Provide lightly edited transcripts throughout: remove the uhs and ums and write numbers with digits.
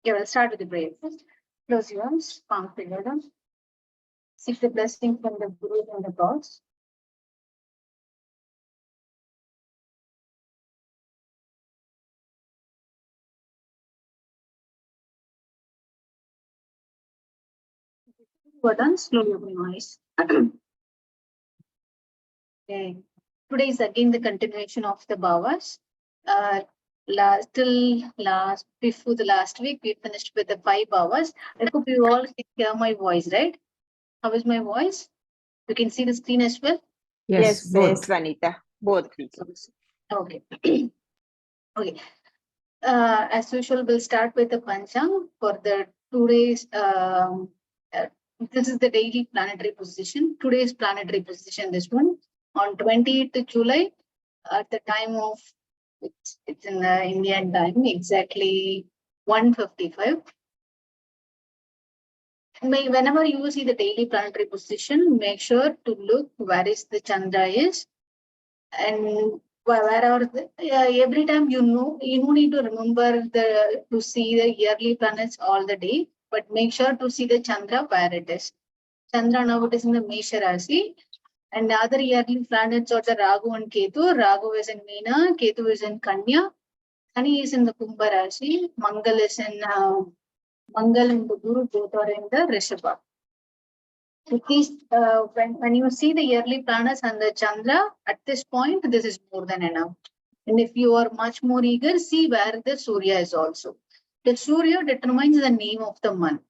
Yeah, we'll start with the prayer first. Close your eyes, palm together. Seek the blessing from the Guru and the gods. We're done. Slowly open your eyes. Okay. Today is again the continuation of the Bhavas. Before the last week, we finished with the 5 Bhavas. I hope you all can hear my voice, right? How is my voice? You can see the screen as well? Yes, both. Vanita. Both. Okay. Okay. As usual, we'll start with the Panchang for the 2 days. This is the daily planetary position. Today's planetary position, this one, on 28th July, at the time of, it's in the Indian time, exactly 1:55. Whenever you see the daily planetary position, make sure to look where is the Chandra is, and where are the, every time you don't need to remember to see the yearly planets all the day, but make sure to see the Chandra where it is. Chandra now it is in the Mesha Rasi, and the other yearly planets are the Rahu and Ketu. Rahu is in Meena, Ketu is in Kanya, Shani is in the Kumbha Rasi, Mangal is in Mangal and the Guru both are in the Rishabha. So please, when you see the yearly planets and the Chandra, at this point, this is more than enough. And if you are much more eager, see where the Surya is also. The Surya determines the name of the month.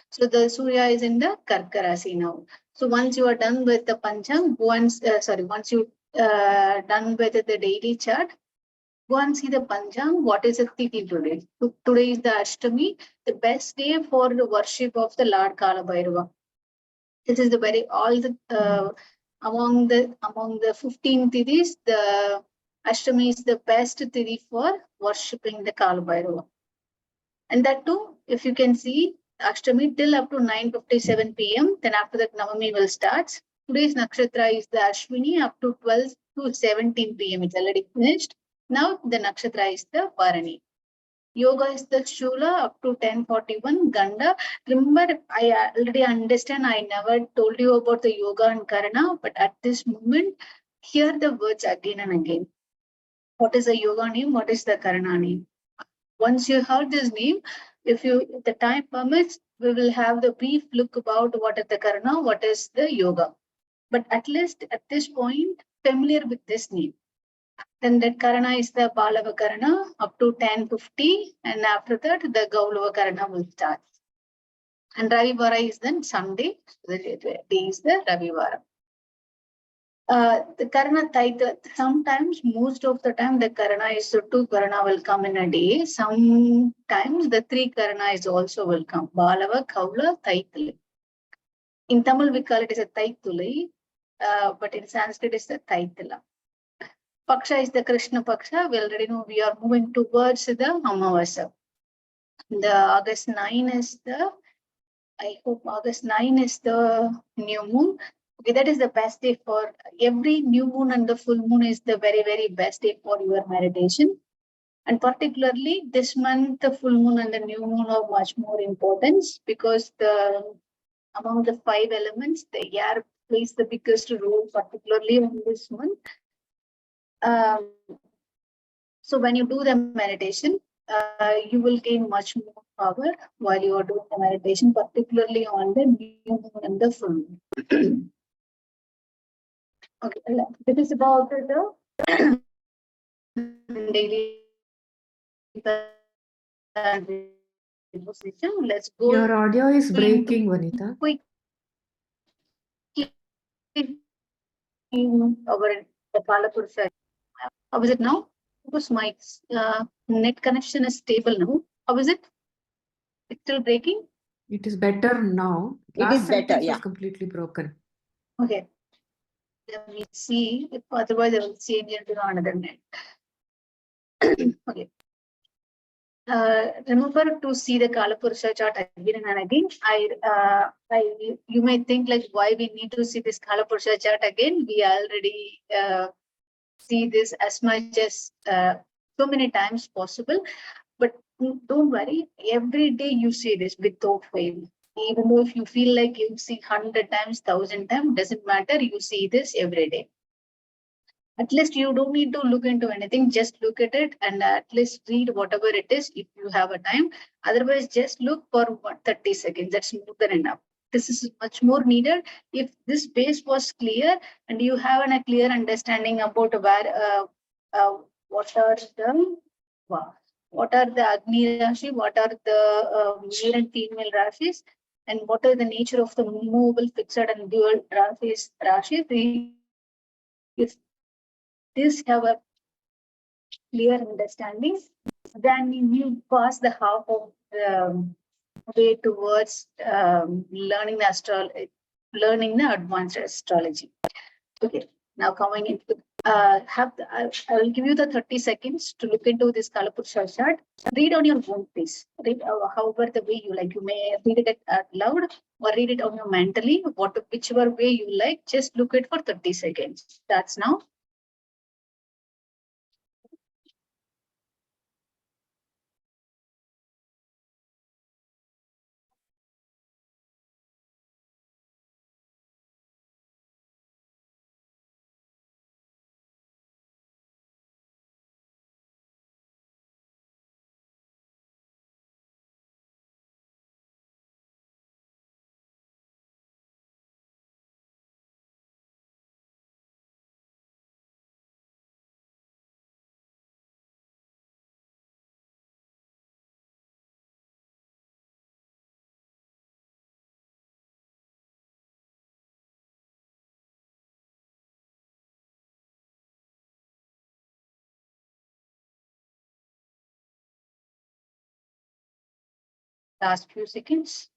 So the Surya is in the Karka Rasi now. So once you are done with the Pancham, once you done with the daily chart, go and see the Pancham. What is the Tithi today? So today is the Ashtami, the best day for the worship of the Lord Kala Bhairava. This is the very among the 15 Tithis, the Ashtami is the best Tithi for worshipping the Kala Bhairava. And that too, if you can see, Ashtami till up to 9:57 p.m. Then after that, Navami will start. Today's nakshatra is the Ashwini up to 12 to 17 p.m. It's already finished. Now the nakshatra is the Bharani. Yoga is the Shula up to 10:41. Ganda. Remember, I already understand. I never told you about the Yoga and Karana, but at this moment, hear the words again and again. What is the Yoga name? What is the Karana name? Once you heard this name, if the time permits, we will have the brief look about what is the Karana, what is the Yoga. But at least at this point, familiar with this name. Then that Karana is the Balava Karana up to 10:50, and after that, the Gaulava Karana will start. And Ravivara is then Sunday, so the day is the Ravivara. The Karana Taita, sometimes, most of the time, the Karana is the 2 Karana will come in a day. Sometimes the 3 Karana is also will come. Balava, Kaula, Taituli. In Tamil, we call it as a Taituli, but in Sanskrit, it's the Taitila. Paksha is the Krishna Paksha. We already know we are moving towards the Amavasa. The August 9 is the, I hope August 9 is the new moon. Okay, that is the best day for every new moon, and the full moon is the very, very best day for your meditation. And particularly this month, the full moon and the new moon are much more important because among the 5 elements, the air plays the biggest role, particularly in this month. So when you do the meditation, you will gain much more power while you are doing the meditation, particularly on the new moon and the full moon. Okay, this is about the daily position. Let's go. Your audio is breaking, Vanita. Quick. Over the Kalapurusha. How is it now? Because my net connection is stable now. How is it? It's still breaking? It is better now. It is better, yeah. Was completely broken. Okay. Let me see. If otherwise, I will change it to another net. Okay. Remember to see the Kalapurusha chart again and again. You may think like why we need to see this Kalapurusha chart again. We already see this as much as so many times possible. But don't worry. Every day you see this without fail. Even though if you feel like you see 100 times, 1,000 times, doesn't matter. You see this every day. At least you don't need to look into anything. Just look at it and at least read whatever it is if you have a time. Otherwise, just look for 30 seconds. That's more than enough. This is much more needed. If this base was clear and you have a clear understanding about what are the what are the Agni Rashi, what are the male and female Rashis, and what are the nature of the movable, fixed, and dual Rashis. If this have a clear understanding, then you pass the half of the way towards learning the advanced astrology. Okay, now coming into I will give you the 30 seconds to look into this Kalapurusha chart. Read on your own pace. Read however the way you like. You may read it out loud or read it on your mentally. Whichever way you like. Just look it for 30 seconds. That's now. Last few seconds.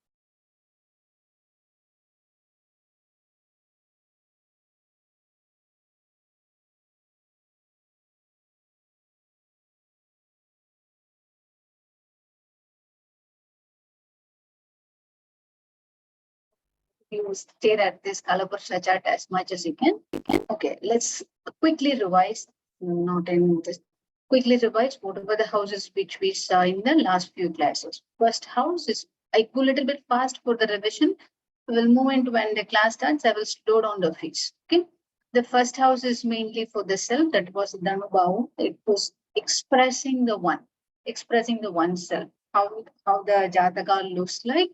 You stare at this Kalapurusha chart as much as you can. Okay, let's quickly revise. Not in this. Quickly revise whatever the houses which we saw in the last few classes. First house is, I go a little bit fast for the revision. We'll move into when the class starts. I will slow down the pace. Okay. The first house is mainly for the self. That was Dhanubhava. It was expressing the oneself. How the Jataka looks like.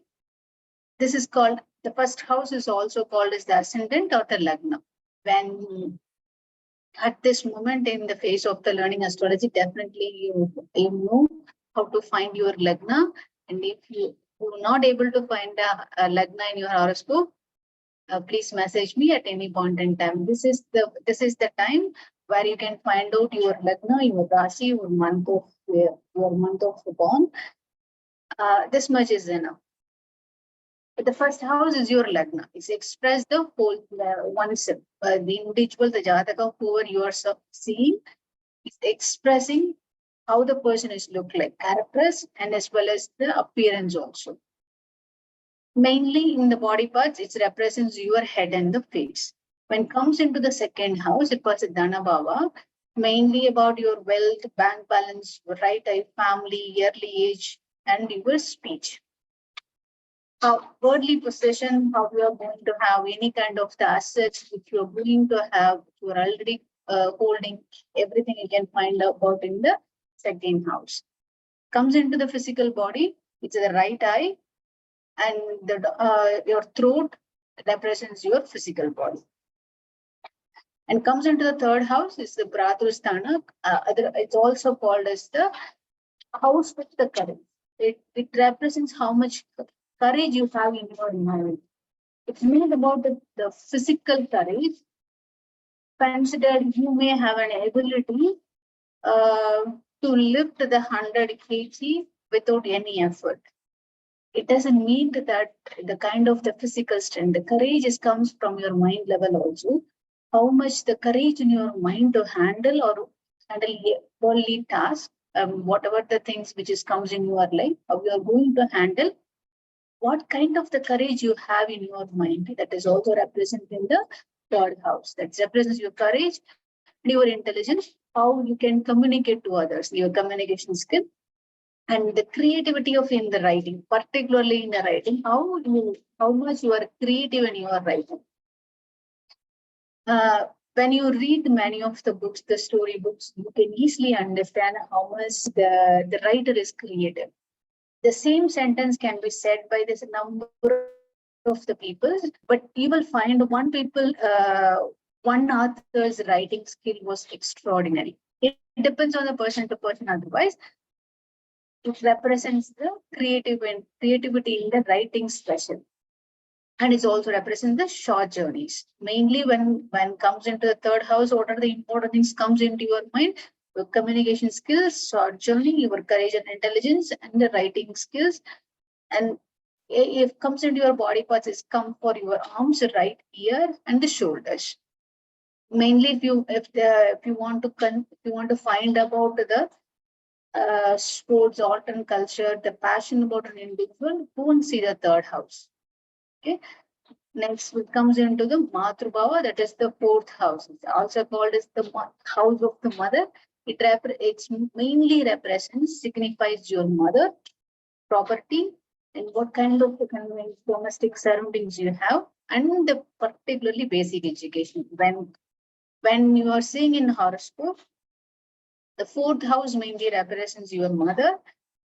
This is called, the first house is also called as the ascendant or the Lagna. When at this moment in the phase of the learning astrology, definitely you know how to find your Lagna. And if you are not able to find a Lagna in your horoscope, please message me at any point in time. This is the time where you can find out your Lagna, your Rasi, your month of born. This much is enough. The first house is your Lagna. It's express the whole oneself. The individual, the Jataka, whoever you are seeing, is expressing how the person is look like, characters, and as well as the appearance also. Mainly in the body parts, it represents your head and the face. When it comes into the second house, it was a Dhanabhava, mainly about your wealth, bank balance, right eye, family, yearly age, and your speech. Worldly possession, how you are going to have any kind of the assets which you are going to have, you are already holding, everything you can find about in the second house. Comes into the physical body, it's the right eye, and your throat represents your physical body. And comes into the third house, is the Bhratrusthana. It's also called as the house with the courage. It represents how much courage you have in your mind. It's not about the physical courage. Considered you may have an ability to lift the 100 kg without any effort. It doesn't mean that the kind of the physical strength, the courage comes from your mind level also. How much the courage in your mind to handle worldly tasks, whatever the things which comes in your life, how you are going to handle. What kind of the courage you have in your mind, that is also represented in the third house. That represents your courage and your intelligence, how you can communicate to others, your communication skill. And the creativity of in the writing, particularly in the writing, how much you are creative in your writing. When you read many of the books, the story books, you can easily understand how much the writer is creative. The same sentence can be said by this number of the people, but you will find one author's writing skill was extraordinary. It depends on the person to person. Otherwise, it represents the creativity in the writing special. And it also represents the short journeys. Mainly when comes into the third house, what are the important things comes into your mind? Your communication skills, short journey, your courage and intelligence, and the writing skills. And if comes into your body parts, is come for your arms, right ear, and the shoulders. Mainly, if you want to find about the sports, art, and culture, the passion about an individual, go and see the third house. Okay. Next, it comes into the Bhava, that is the fourth house. It's also called as the house of the mother. It's mainly represents, signifies your mother, property, and what kind of domestic surroundings you have, and the particularly basic education. When you are seeing in horoscope, the fourth house mainly represents your mother,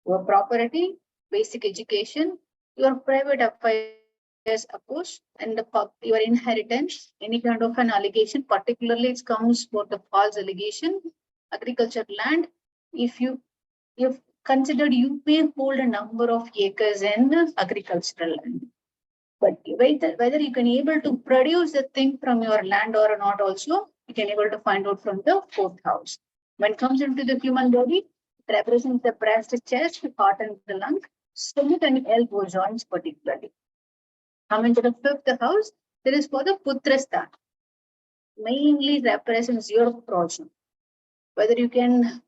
your property, basic education, your private affairs, of course, and your inheritance, any kind of an allegation, particularly it comes for the false allegation, agriculture land. If considered, you may hold a number of acres in agricultural land. But whether you can able to produce a thing from your land or not also, you can able to find out from the fourth house. When it comes into the human body, it represents the breast, chest, heart and the lung, stomach and elbow joints particularly. Coming to the fifth house, there is for the putrastha. Mainly represents your progeny. Whether you can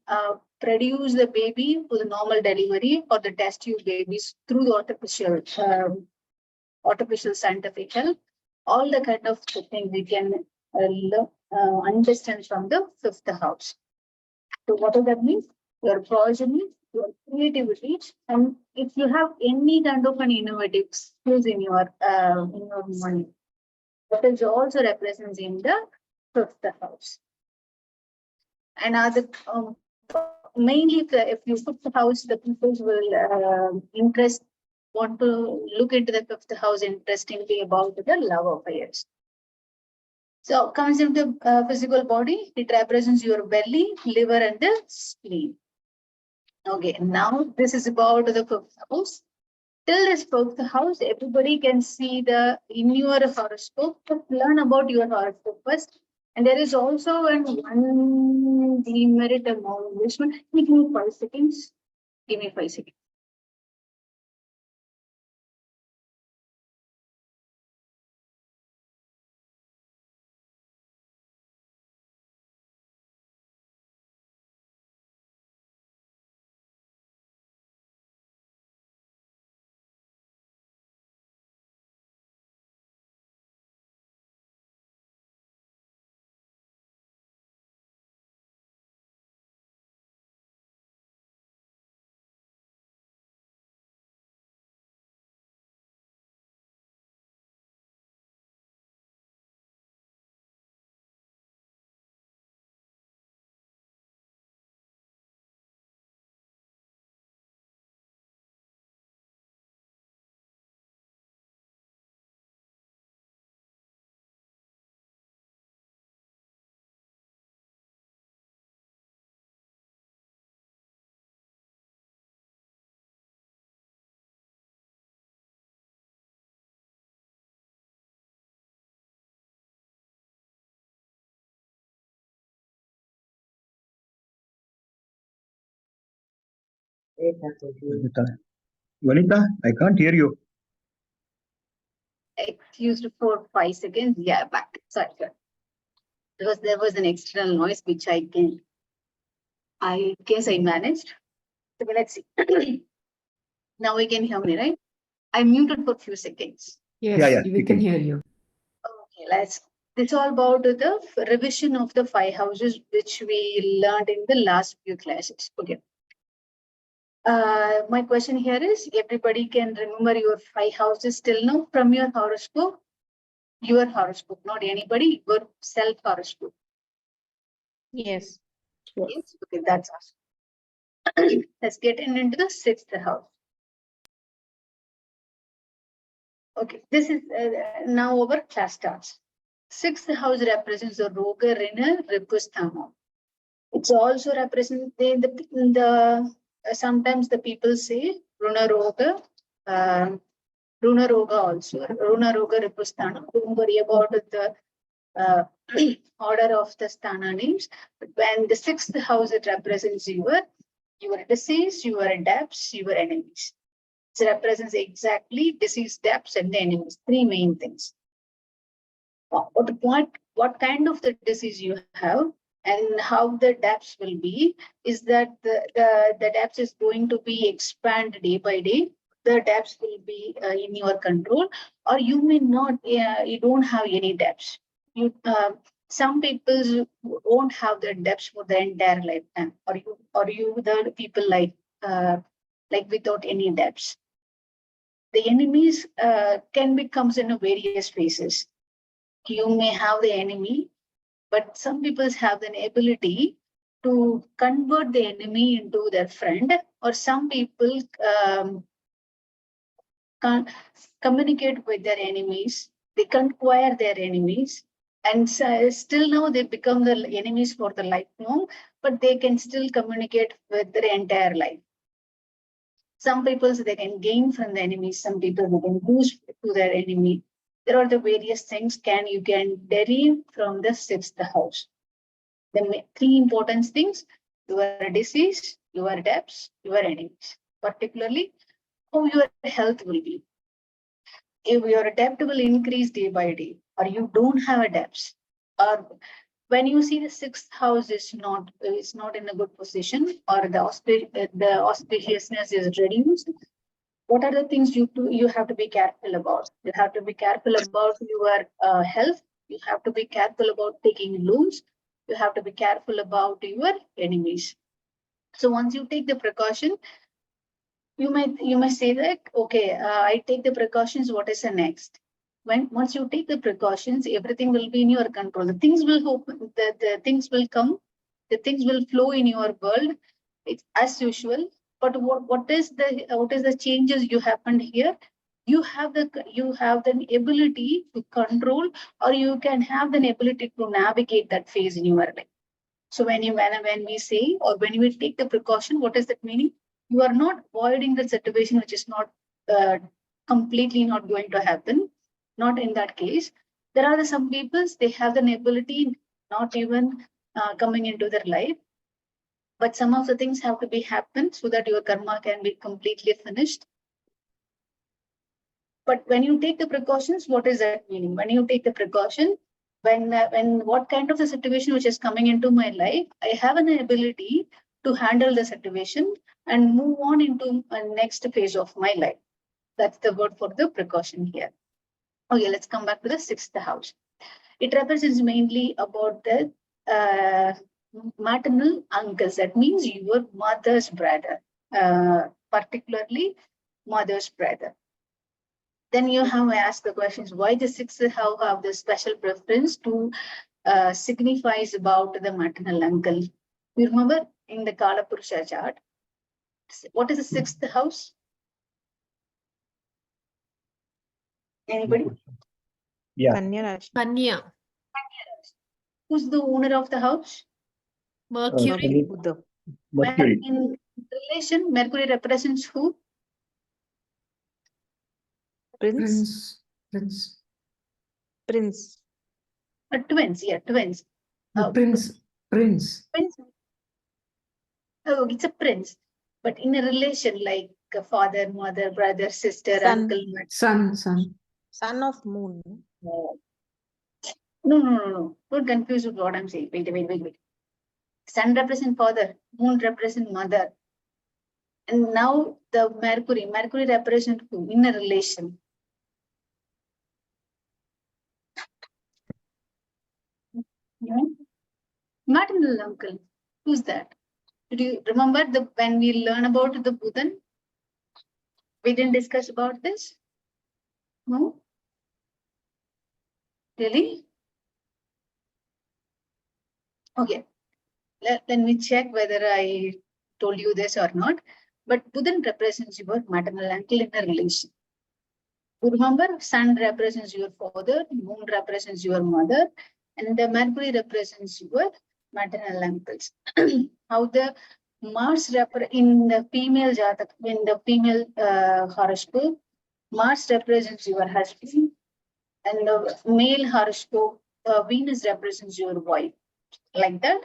produce the baby for the normal delivery or the test tube babies through the artificial scientific help, all the kind of things we can understand from the fifth house. So what does that mean? Your progeny, your creativity, and if you have any kind of an innovative skills in your mind, that is also represents in the fifth house. And other mainly if you put the house, the people will want to look into the fifth house interestingly about the love affairs. So comes into the physical body, it represents your belly, liver, and the spleen. Okay, now this is about the fifth house. Till this fifth house, everybody can see the in your horoscope. Learn about your horoscope first. And there is also one demerit among this one. Give me 5 seconds. Give me 5 seconds. Vanita, I can't hear you. Excused for 5 seconds. Yeah, back. Sorry. Because there was an external noise which I guess I managed. So let's see. Now we can hear me, right? I muted for a few seconds. Yes, we we can can. hear you. Okay, this is all about the revision of the 5 houses which we learned in the last few classes. Okay. My question here is, everybody can remember your 5 houses till now from your horoscope? Your horoscope, not anybody, your self horoscope. Yes. Yes, okay, that's awesome. Let's get into the 6th house. Okay, this is now our class starts. 6th house represents the Roga Rina Ripusthama. It's also represent sometimes the people say Runa Roga, Runa Roga also, Runa Roga Ripusthana. Don't worry about the uh, order of the sthana names. But when the 6th house, it represents your disease, your debts, your enemies. It represents exactly disease, debts, and the enemies. 3 main things. What kind of the disease you have and how the depths will be is that the depths is going to be expand day by day. The depths will be in your control, or you may not, you don't have any depths. Some people won't have the depths for the entire lifetime, or you the people like without any depths. The enemies can be comes in various phases. You may have the enemy, but some people have an ability to convert the enemy into their friend, or some people can communicate with their enemies, they conquer their enemies, and still now they become the enemies for the lifelong, but they can still communicate with their entire life. Some people they can gain from the enemy, some people they can lose to their enemy. There are the various things you can derive from the 6th house. The 3 important things: your disease, your debts, your enemies. Particularly, how your health will be. If your debt will increase day by day, or you don't have a debts, or when you see the 6th house is not in a good position, or the auspiciousness is reduced, what are the things you have to be careful about? You have to be careful about your health. You have to be careful about taking loans. You have to be careful about your enemies. So once you take the precaution, you may say that, okay, I take the precautions. What is the next? Once you take the precautions, everything will be in your control. The things will open. The things will come. The things will flow in your world. It's as usual. But what is the changes you happened here? You have the ability to control, or you can have the ability to navigate that phase in your life. So when we say, or when we take the precaution, what is that meaning? You are not avoiding the situation which is not completely not going to happen. Not in that case. There are some people, they have the ability not even coming into their life, but some of the things have to be happen so that your karma can be completely finished. But when you take the precautions, what is that meaning? When you take the precaution, when what kind of the situation which is coming into my life, I have an ability to handle the situation and move on into a next phase of my life. That's the word for the precaution here. Okay, let's come back to the 6th house. It represents mainly about the maternal uncles. That means your mother's brother, particularly mother's brother. Then you have asked the questions, why the 6th house have the special preference to signifies about the maternal uncle. You remember in the Kala Purusha chart, what is the 6th house? Anybody? Yeah. Kanya Rashi. Kanya, Who's the owner of the house? Mercury, Buddha. Mercury. In relation, Mercury represents who? Prince. Prince, Prince. Twins, yeah, twins. no, Prince. Prince. Oh, it's a prince. But in a relation like a father, mother, brother, sister, Son. uncle. Son. Son of moon. No. Don't confuse with what I'm saying. Wait. Sun represents father, moon represents mother. And now the Mercury represents who? In a relation. Yeah. Maternal uncle. Who's that? Do you remember when we learn about the Buddhan? We didn't discuss about this? No? Really? Okay. Let me check whether I told you this or not. But Buddhan represents your maternal uncle in a relation. You remember, sun represents your father, moon represents your mother, and the Mercury represents your maternal uncles. How the Mars in the female jatak, in the female horoscope, Mars represents your husband, and the male horoscope, Venus represents your wife. Like that.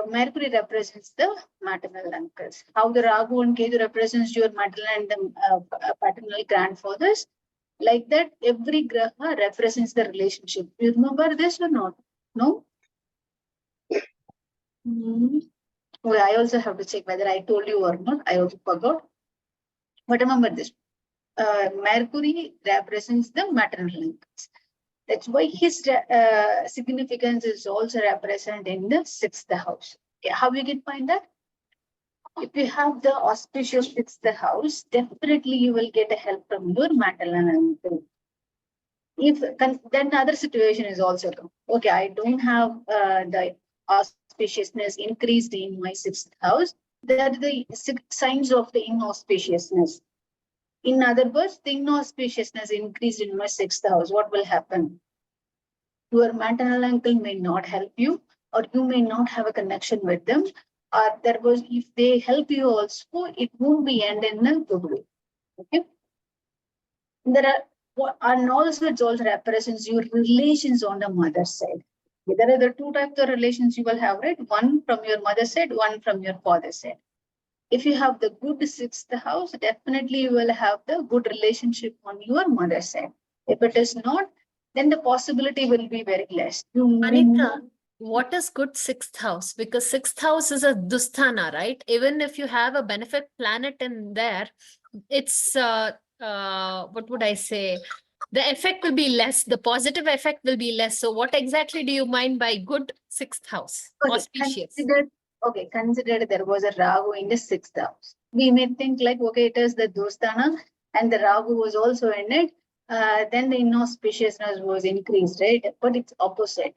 Mercury represents the maternal uncles. How the Rahu and Ketu represents your maternal and the paternal grandfathers. Like that, every graha represents the relationship. You remember this or not? No? Well, I also have to check whether I told you or not. I also forgot. But remember this. Mercury represents the maternal uncles. That's why his significance is also represented in the 6th house. Okay, how you can find that? If you have the auspicious 6th house, definitely you will get a help from your maternal uncle. If then other situation is also come. Okay, I don't have the auspiciousness increased in my 6th house. That are the signs of the inauspiciousness. In other words, the inauspiciousness increased in my 6th house. What will happen? Your maternal uncle may not help you, or you may not have a connection with them, or if they help you also, it won't be end in a good way. Okay. And also it also represents your relations on the mother's side. There are the two types of relations you will have, right? One from your mother's side, one from your father's side. If you have the good 6th house, definitely you will have the good relationship on your mother's side. If it is not, then the possibility will be very less. Anita, what is good 6th house? Because 6th house is a dusthana, right? Even if you have a benefit planet in there, it's what would I say? The effect will be less. The positive effect will be less. So what exactly do you mind by good 6th house? Auspicious. Consider there was a Rahu in the 6th house. We may think like, okay, it is the Dostana and the Rahu was also in it. Then the inauspiciousness was increased, right? But it's opposite.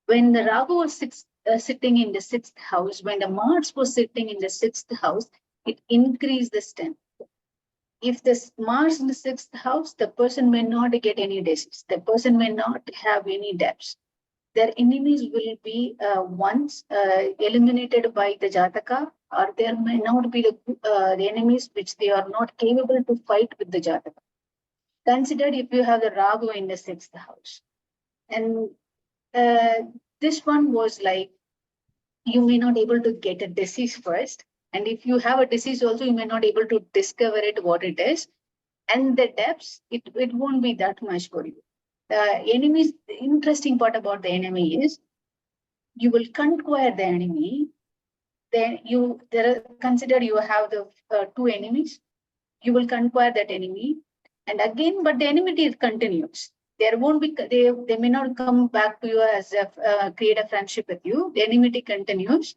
When the Rahu was sitting in the 6th house, when the Mars was sitting in the 6th house, it increased the strength. If this Mars in the 6th house, the person may not get any disease. The person may not have any debts. Their enemies will be once eliminated by the Jataka, or there may not be the enemies which they are not capable to fight with the Jataka. Consider if you have the Rahu in the 6th house. And this one was like, you may not able to get a disease first. And if you have a disease also, you may not able to discover it, what it is. And the depths, it won't be that much for you. The enemies, the interesting part about the enemy is, you will conquer the enemy. Then consider you have the two enemies. You will conquer that enemy. And again, but the enmity continues. There won't be, they may not come back to you as create a friendship with you. The enmity continues,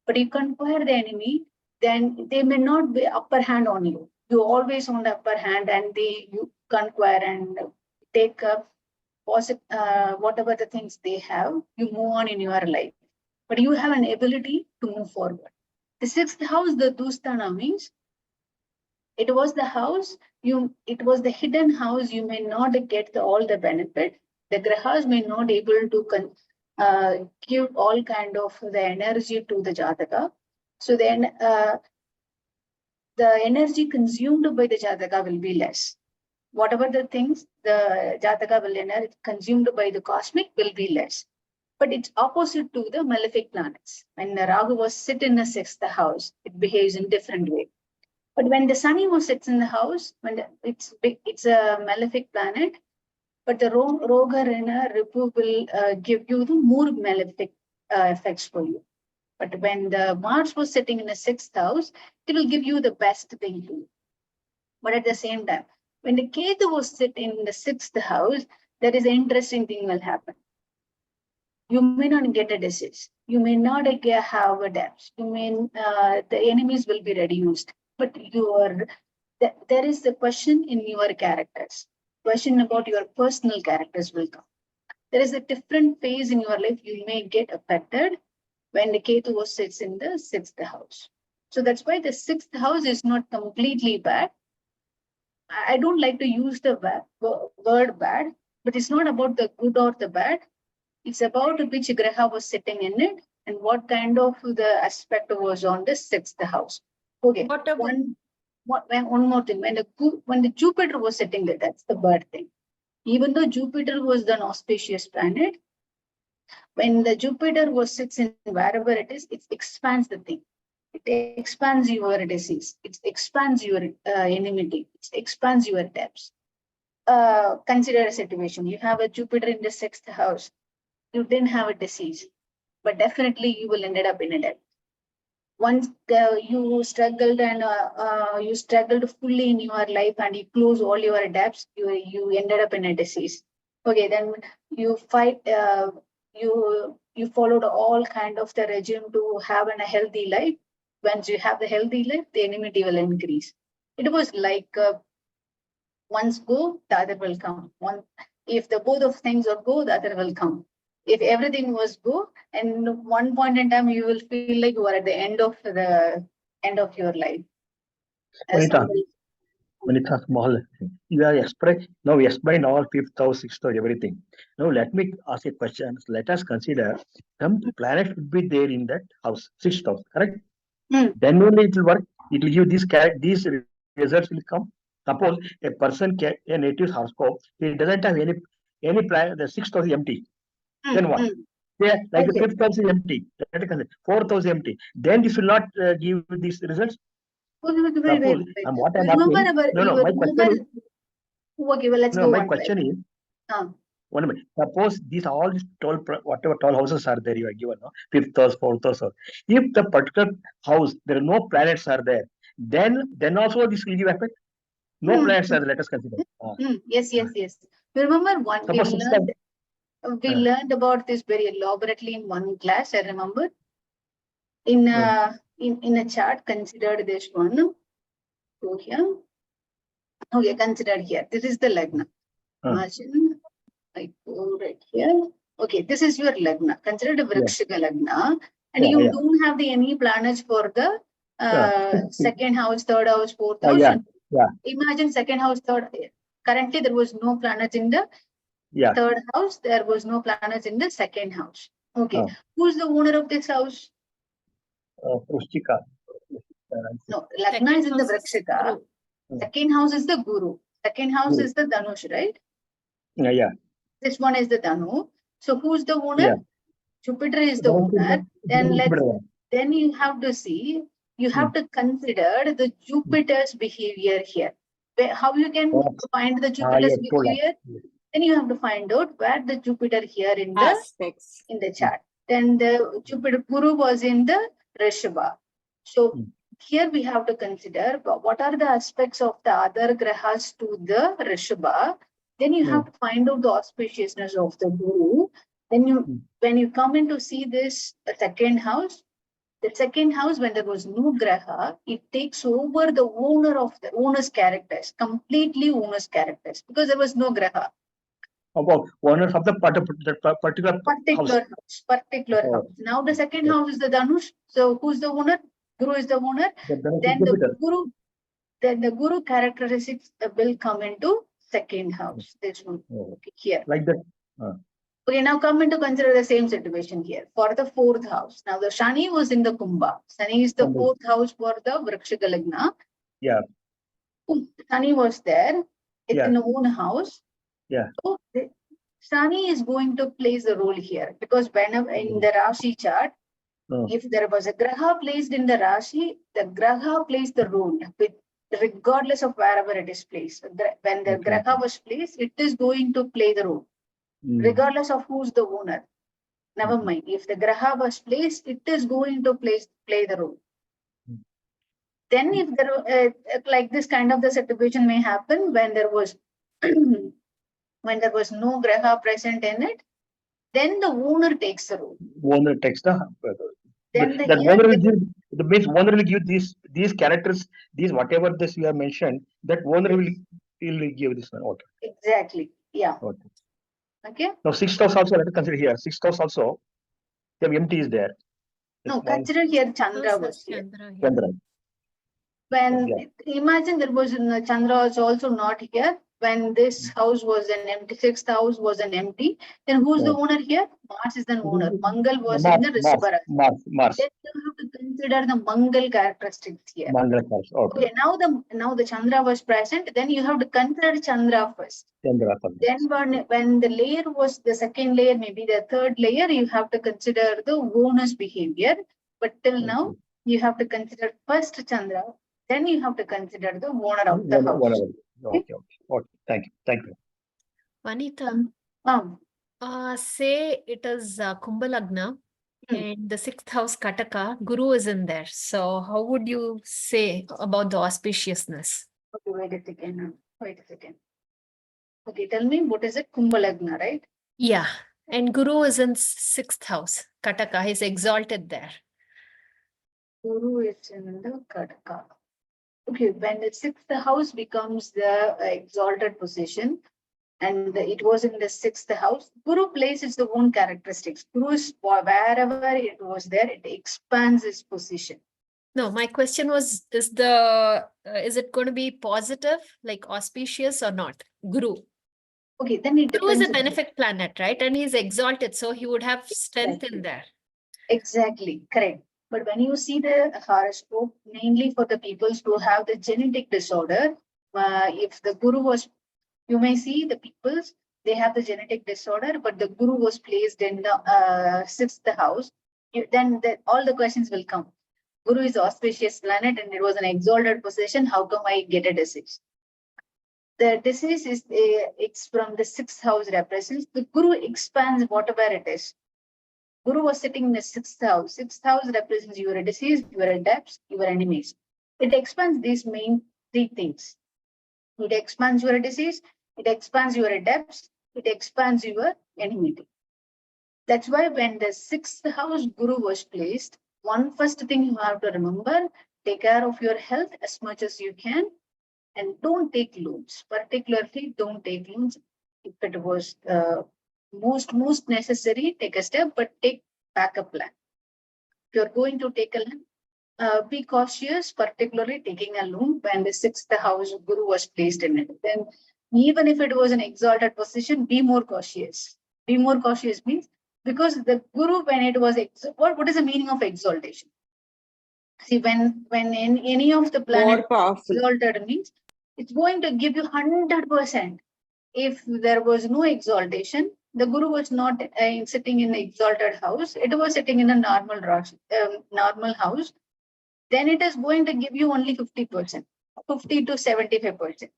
but you conquer the enemy, then they may not be upper hand on you. You always on the upper hand, and you conquer and take up whatever the things they have, you move on in your life. But you have an ability to move forward. The 6th house, the Dustana means, it was the house, it was the hidden house, you may not get all the benefit. The grahas may not able to give all kind of the energy to the Jataka. So then the energy consumed by the Jataka will be less. Whatever the things the Jataka will energy consumed by the cosmic will be less. But it's opposite to the malefic planets. When the Rahu was sit in the 6th house, it behaves in different way. But when the Sunny was sits in the house, when it's a malefic planet, but the Roga Rena Ripu will give you the more malefic effects for you. But when the Mars was sitting in the 6th house, it will give you the best thing to you. But at the same time, when the Ketu was sitting in the 6th house, there is an interesting thing will happen. you may not get a disease. You may not have a debt. You may, the enemies will be reduced. But there is a question in your characters. Question about your personal characters will come. There is a different phase in your life you may get affected when the Ketu sits in the 6th house. So that's why the 6th house is not completely bad. I don't like to use the word bad, but it's not about the good or the bad. It's about which graha was sitting in it and what kind of the aspect was on the 6th house. Okay. What about One more thing. When the Jupiter was sitting there, that's the bad thing. Even though Jupiter was an auspicious planet, when the Jupiter was sits in wherever it is, it expands the thing. It expands your disease. It expands your enmity. It expands your debts. Consider a situation. You have a Jupiter in the 6th house. You didn't have a disease, but definitely you will ended up in a debt. Once you struggled and you struggled fully in your life and you close all your debts, you ended up in a disease. Okay, then you fight. You followed all kind of the regime to have a healthy life. Once you have the healthy life, the enmity will increase. It was like once go, the other will come. If the both of things are go, the other will come. If everything was go, and one point in time you will feel like you are at the end of your life. Vanita, small. You are explain all 5th house, 6th house, everything. Now let me ask a question. Let us consider some planet should be there in that house, 6th house, correct? Then only it will work. It will give these results will come. Suppose a person a native horoscope, he doesn't have any planet, the 6th house is empty. Then what? Yeah, like the 5th house is empty, 4th house is empty. Then this will not give these results. Suppose, and what I'm asking, my question is, okay, well, let's go my on. question is, one minute. Suppose these all these 12, whatever 12 houses are there, you are given, no? 5th house, 4th house. If the particular house, there are no planets are there, then also this will give effect. No planets are there, let us consider. Yes. Remember one we learned about this very elaborately in one class. I remember in a chart. Considered this one. Go here. Okay, considered here. This is the Lagna. Imagine I go right here. Okay, this is your Lagna. Consider the Vrikshika Lagna, and you don't have any planets for the 2nd house, 3rd house, 4th house. Imagine 2nd house, 3rd. Currently, there was no planets in the 3rd house. There was no planets in the 2nd house. Okay, who's the owner of this house? Vrikshika. No, Lagna is in the Vrikshika. 2nd house is the Guru. 2nd house is the Dhanush, right? Yeah. This one is the Dhanu. So who's the owner? Jupiter is the owner. Then you have to see. You have to consider the Jupiter's behavior here. How you can find the Jupiter's behavior? Then you have to find out where the Jupiter here in the chart. Then the Jupiter Guru was in the Rishabha. So here we have to consider what are the aspects of the other grahas to the Rishabha. Then you have to find out the auspiciousness of the Guru. Then when you come in to see this second house, the second house, when there was no graha, it takes over the owner's characters, completely owner's characters, because there was no graha. About owners of the particular house. Now the second house is the Dhanush. So who's the owner? Guru is the owner. Then the Guru characteristics will come into second house. This one here. Like that. Okay, now come into consider the same situation here for the 4th house. Now the Shani was in the Kumbha. Shani is the 4th house for the Vrikshika Lagna. Yeah. Shani was there. It's in the own house. Yeah. So Shani is going to play the role here because whenever in the Rashi chart, if there was a Graha placed in the Rashi, the Graha plays the role regardless of wherever it is placed. When the Graha was placed, it is going to play the role. Regardless of who's the owner. Never mind. If the Graha was placed, it is going to play the role. Then if there like this kind of the situation may happen when there was no Graha present in it, then the owner takes the role. Owner takes the. Then the That here owner will the- give. The means owner will give these characters, these whatever this you have mentioned. That owner will give this one. Okay. exactly, yeah, Okay. okay. Now sixth house also let us consider here. Sixth house also the empty is there. No, It's one consider here Chandra How's was that here. Chandra here? Chandra. When imagine there was Chandra was also not here. When this house was an empty, sixth house was an empty, then who's the Yeah. owner here? Mars is the owner. Mangal was Mars, in the Mars, Rishabha. Mars. Then you have to consider the Mangal characteristics here. Mangal house. Okay. Okay, now the Chandra was present, then you have to consider Chandra first. Chandra. Then when the layer was the second layer, maybe the third layer, you have to consider the owner's behavior. But till now, you have to consider first Chandra, then you have to consider the owner of the house. Whatever. Okay. Thank you. Thank you. Vanita, Um, say it is Kumbha Lagna Hmm. and the sixth house Kataka, Guru is in there. So how would you say about the auspiciousness? okay, wait a second. Wait a second. Okay, tell me what is it? Kumbha Lagna, right? Yeah. And Guru is in sixth house, Kataka. He's exalted there. Guru is in the Kataka. Okay, when the sixth house becomes the exalted position, and it was in the sixth house, Guru plays its own characteristics. Guru is wherever it was there, it expands its position. No, my question was, is it going to be positive, like auspicious or not? Guru. Okay, then it Guru is depends. a benefic planet, right? And he's exalted, so he would have strength in there. Exactly, correct. But when you see the horoscope, mainly for the peoples who have the genetic disorder, if the Guru was, you may see the peoples, they have the genetic disorder, but the Guru was placed in the sixth house, then all the questions will come. Guru is auspicious planet and it was an exalted position. How come I get a disease? The disease is it's from the sixth house represents. The Guru expands whatever it is. Guru was sitting in the sixth house. Sixth house represents your disease, your debts, your enemies. It expands these main three things. It expands your disease, it expands your debts, it expands your enmity. That's why when the sixth house Guru was placed, one first thing you have to remember, take care of your health as much as you can and don't take loans. Particularly, don't take loans. If it was most necessary, take a step, but take backup plan. If you're going to take a loan, be cautious, particularly taking a loan when the sixth house Guru was placed in it. Then even if it was an exalted position, be more cautious. Be more cautious means because the Guru, when it was, what is the meaning of exaltation? See, when in any of the planets exalted means, it's going to give you 100%. If there was no exaltation, the Guru was not sitting in the exalted house, it was sitting in a normal house, then it is going to give you only 50%, 50 to 75%.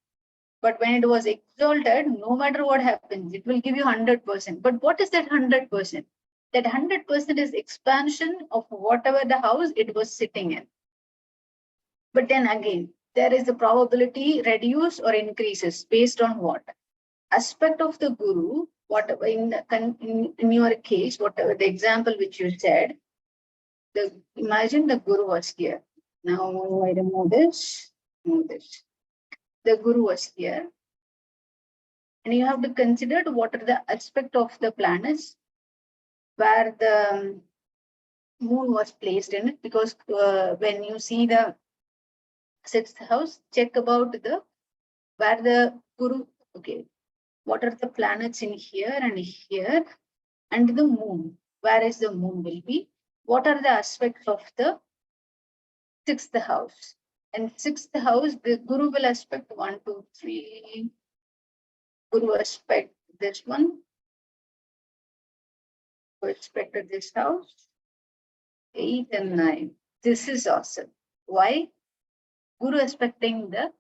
But when it was exalted, no matter what happens, it will give you 100%. But what is that 100%? That 100% is expansion of whatever the house it was sitting in. But then again, there is a probability reduce or increases based on what? Aspect of the Guru, whatever in your case, whatever the example which you said, imagine the Guru was here. Now I remove this. The Guru was here. And you have to consider what are the aspect of the planets where the moon was placed in it. Because when you see the sixth house, check about where the Guru, okay, what are the planets in here and here, and the moon, where is the moon will be, what are the aspects of the sixth house. And sixth house, the Guru will aspect 1, 2, 3. Guru aspect this one. Guru aspected this house. 8 and 9. This is awesome. Why? Guru aspecting the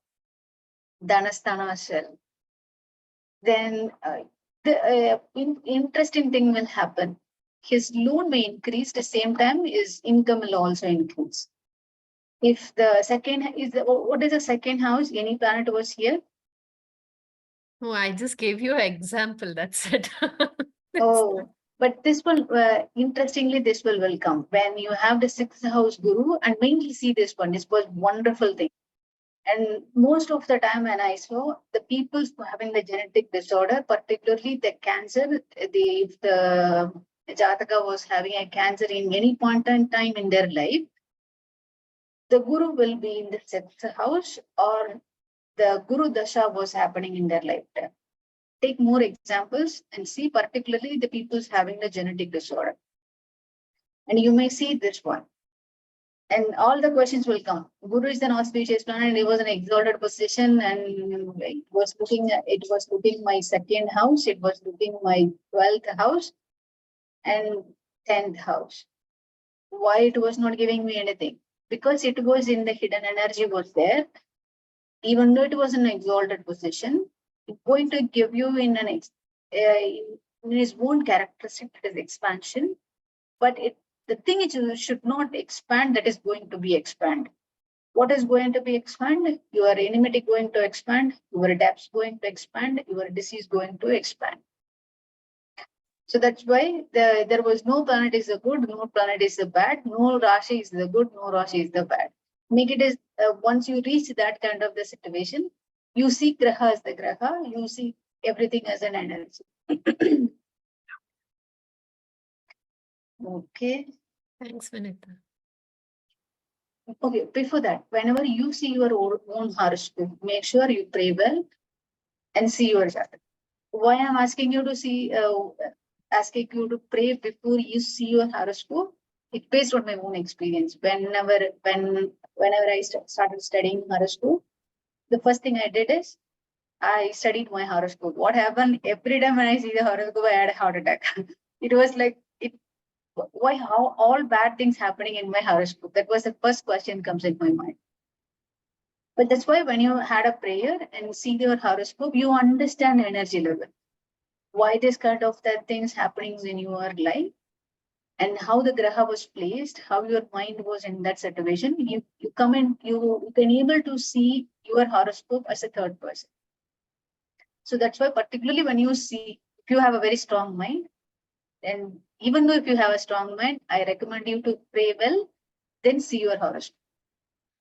Dhanasthana cell. Then the interesting thing will happen. His loan may increase, the same time his income will also increase. If the second is what is the second house? Any planet was here? Oh, I just gave you an example. That's it. Oh, But this will, interestingly, this will come when you have the sixth house guru, and mainly see this one. This was wonderful thing. And most of the time when I saw the people who having the genetic disorder, particularly the cancer, if the Jataka was having a cancer in any point in time in their life, the guru will be in the sixth house, or the guru dasha was happening in their lifetime. Take more examples and see particularly the people's having the genetic disorder. And you may see this one. And all the questions will come. Guru is an auspicious planet, and it was an exalted position, and it was looking my second house, it was looking my 12th house and 10th house. Why it was not giving me anything? Because it was in the hidden energy was there. Even though it was an exalted position, it's going to give you in its own characteristic, it is expansion. But the thing is, you should not expand, that is going to be expand. What is going to be expand? Your enmity going to expand, your depths going to expand, your disease going to expand. So that's why there was no planet is the good, no planet is the bad, no Rashi is the good, no Rashi is the bad. Make it as once you reach that kind of the situation, you see Graha as the Graha, you see everything as an energy. Okay. Thanks, Vinita. Okay, before that, whenever you see your own horoscope, make sure you pray well and see your chart. Why I'm asking you to see, asking you to pray before you see your horoscope? It's based on my own experience. Whenever I started studying horoscope, the first thing I did is I studied my horoscope. What happened? Every time when I see the horoscope, I had a heart attack. It was like how all bad things happening in my horoscope? That was the first question comes in my mind. But that's why when you had a prayer and see your horoscope, you understand energy level. Why this kind of that things happening in your life, and how the graha was placed, how your mind was in that situation. You come in, you can able to see your horoscope as a third person. So that's why particularly when you see, if you have a very strong mind, and even though if you have a strong mind, I recommend you to pray well, then see your horoscope.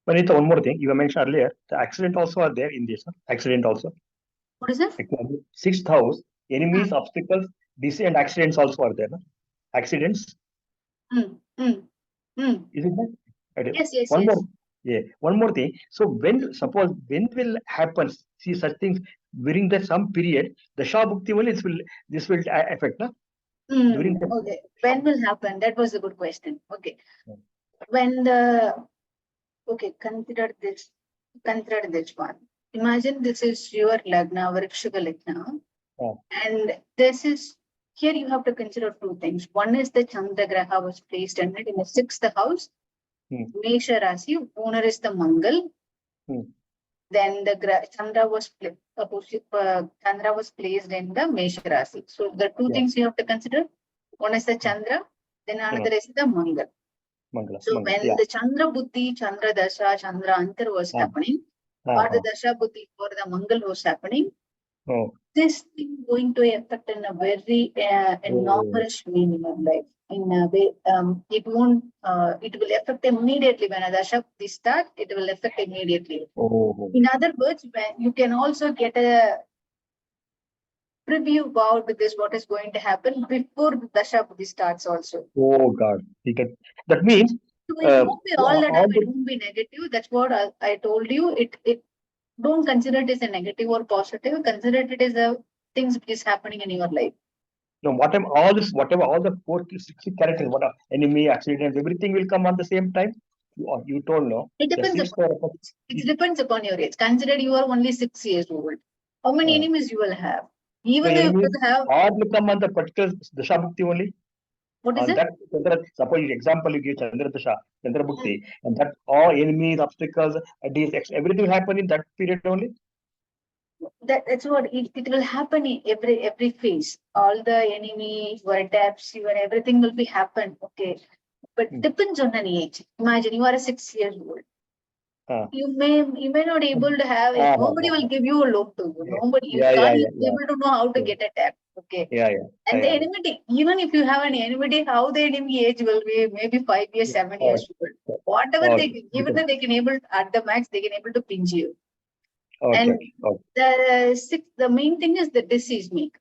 Vanita, one more thing. You mentioned earlier, the accident also are there in this. Accident also. What is that? Sixth house, enemies, obstacles, disease and accidents also are there. No? Accidents. Is it that? Yes. One more thing. So suppose when will happen? See such things during some period. The Shabhukti only this will affect, no? Okay. When will happen? That was a good question. Okay. When consider this one. Imagine this is your Lagna, Vrikshika Lagna. And this is, here you have to consider two things. One is the Chandra Graha was placed in it in the sixth house. Mesha Rasi, owner is the Mangal. Then the Chandra was placed in the Mesha Rasi. So the two things you have to consider. One is the Chandra, then another is the Mangal. So when the Chandra Buddhi, Chandra Dasha, Chandra Antar was happening, or the Dasha Buddhi for the Mangal was happening, this thing going to affect in a very enormous way in your life. In a way, it won't. It will affect immediately when a Dasha Buddhi start. It will affect immediately. In other words, when you can also get a preview about this, what is going to happen before the Dasha Buddhi starts also. Oh God, that means it won't be all the time. It won't be negative. That's what I told you. It don't consider it as a negative or positive. Consider it as a things which is happening in your life. No, whatever all the 4 to 6 characters, what are enemy, accidents, everything will come at the same time. You told no. It depends upon your age. Consider you are only 6 years old. How many enemies you will have? Even though you will have. All will come on the particular Dasha Bhukti only. What is on it? That, suppose example you give Chandra Dasha, Chandra Bhukti, and that all enemies, obstacles, everything will happen in that period only. That's what it will happen in every phase. All the enemy, your depths, your everything will be happen. Okay. But depends on an age. Imagine you are a 6 years old. You may not able to have it. Nobody will give you a loan to you. Nobody, you can't be able to know how to get a tap. Okay. Yeah. And the enmity, even if you have an enmity, how the enemy age will be maybe 5 years, 7 years old. Whatever they can, even though they can able at the max, they can able to pinch you. And the main thing is the disease make.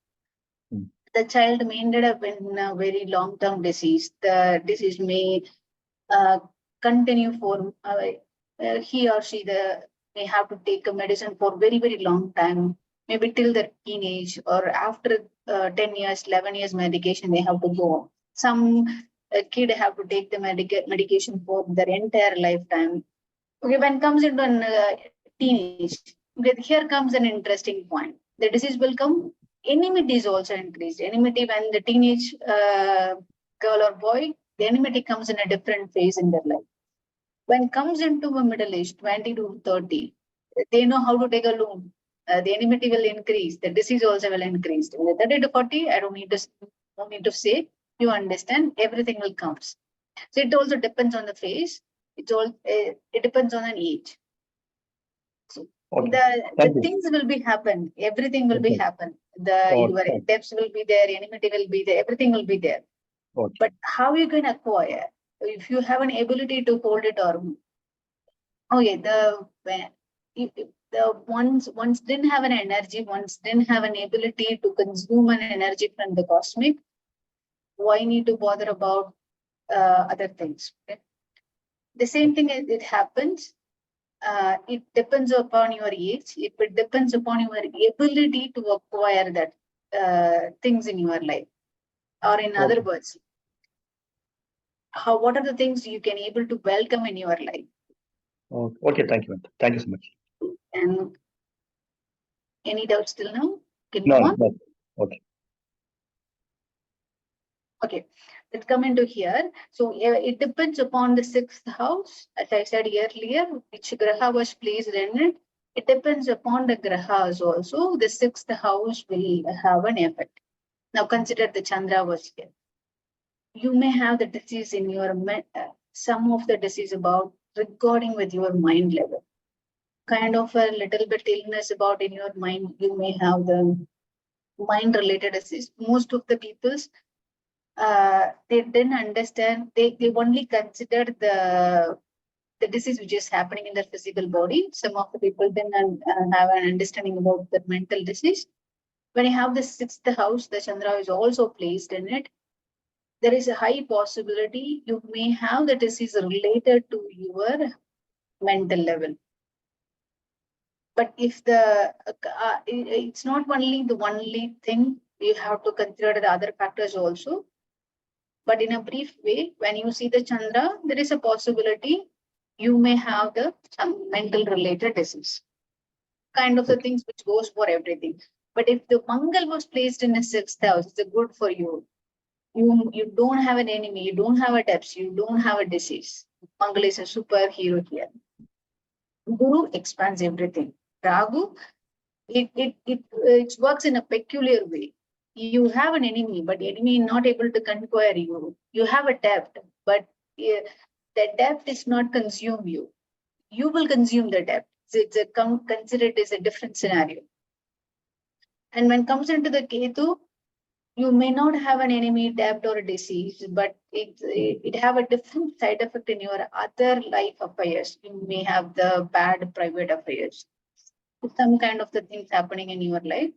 The child may ended up in a very long-term disease. The disease may continue for he or she may have to take a medicine for very, very long time, maybe till their teenage or after 10 years, 11 years medication, they have to go. Some kid have to take the medication for their entire lifetime. Okay, when it comes into an teenage, here comes an interesting point. The disease will come, enmity is also increased. Enmity when the teenage girl or boy, the enmity comes in a different phase in their life. When it comes into a middle age, 20 to 30, they know how to take a loan. The enmity will increase. The disease also will increase. 30 to 40, I don't need to say. You understand, everything will come. So it also depends on the phase. It depends on an age. So the things will be happen. Everything will be happen. Your debts will be there. Enmity will be there. Everything will be there. But how you can acquire? If you have an ability to hold it or the ones didn't have an energy, ones didn't have an ability to consume an energy from the cosmic. Why need to bother about other things? Okay? The same thing it happens. It depends upon your age. It depends upon your ability to acquire that things in your life, or in other words, what are the things you can able to welcome in your life? Okay, thank you. Thank you so much. And any doubts till now? Can No, go on? no. Okay. Okay, let's come into here. So it depends upon the 6th house, as I said earlier, which graha was placed in it. It depends upon the grahas also. The 6th house will have an effect. Now consider the Chandra was here. You may have the disease in your some of the disease about regarding with your mind level. Kind of a little bit illness about in your mind. You may have the mind related disease. Most of the people's they didn't understand. They only considered the disease which is happening in their physical body. Some of the people didn't have an understanding about the mental disease. When you have the 6th house, the Chandra is also placed in it. There is a high possibility you may have the disease related to your mental level. But if it's not only the only thing, you have to consider the other factors also. But in a brief way, when you see the Chandra, there is a possibility you may have some mental related disease. Kind of the things which goes for everything. But if the Mangal was placed in a 6th house, it's good for you. You don't have an enemy, you don't have a debts, you don't have a disease. Mangal is a superhero here. Guru expands everything. Ragu, it works in a peculiar way. You have an enemy, but the enemy is not able to conquer you. You have a debt, but the debt is not consume you. You will consume the debt. It's considered as a different scenario. And when it comes into the Ketu, you may not have an enemy, debt, or a disease, but it have a different side effect in your other life affairs. You may have the bad private affairs. Some kind of the things happening in your life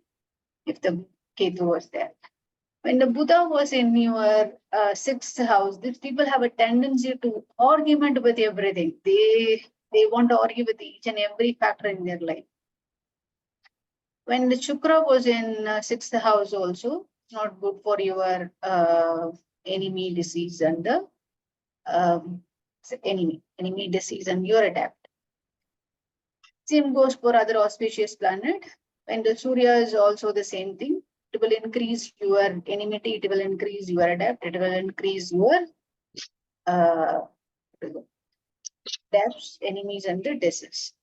if the Ketu was there. When the Buddha was in your 6th house, these people have a tendency to argument with everything. They want to argue with each and every factor in their life. When the Shukra was in 6th house also, it's not good for your enemy disease and the enemy disease and your adapt. Same goes for other auspicious planet. When the Surya is also the same thing, it will increase your enmity, it will increase your adapt, it will increase your debts, enemies, and the disease.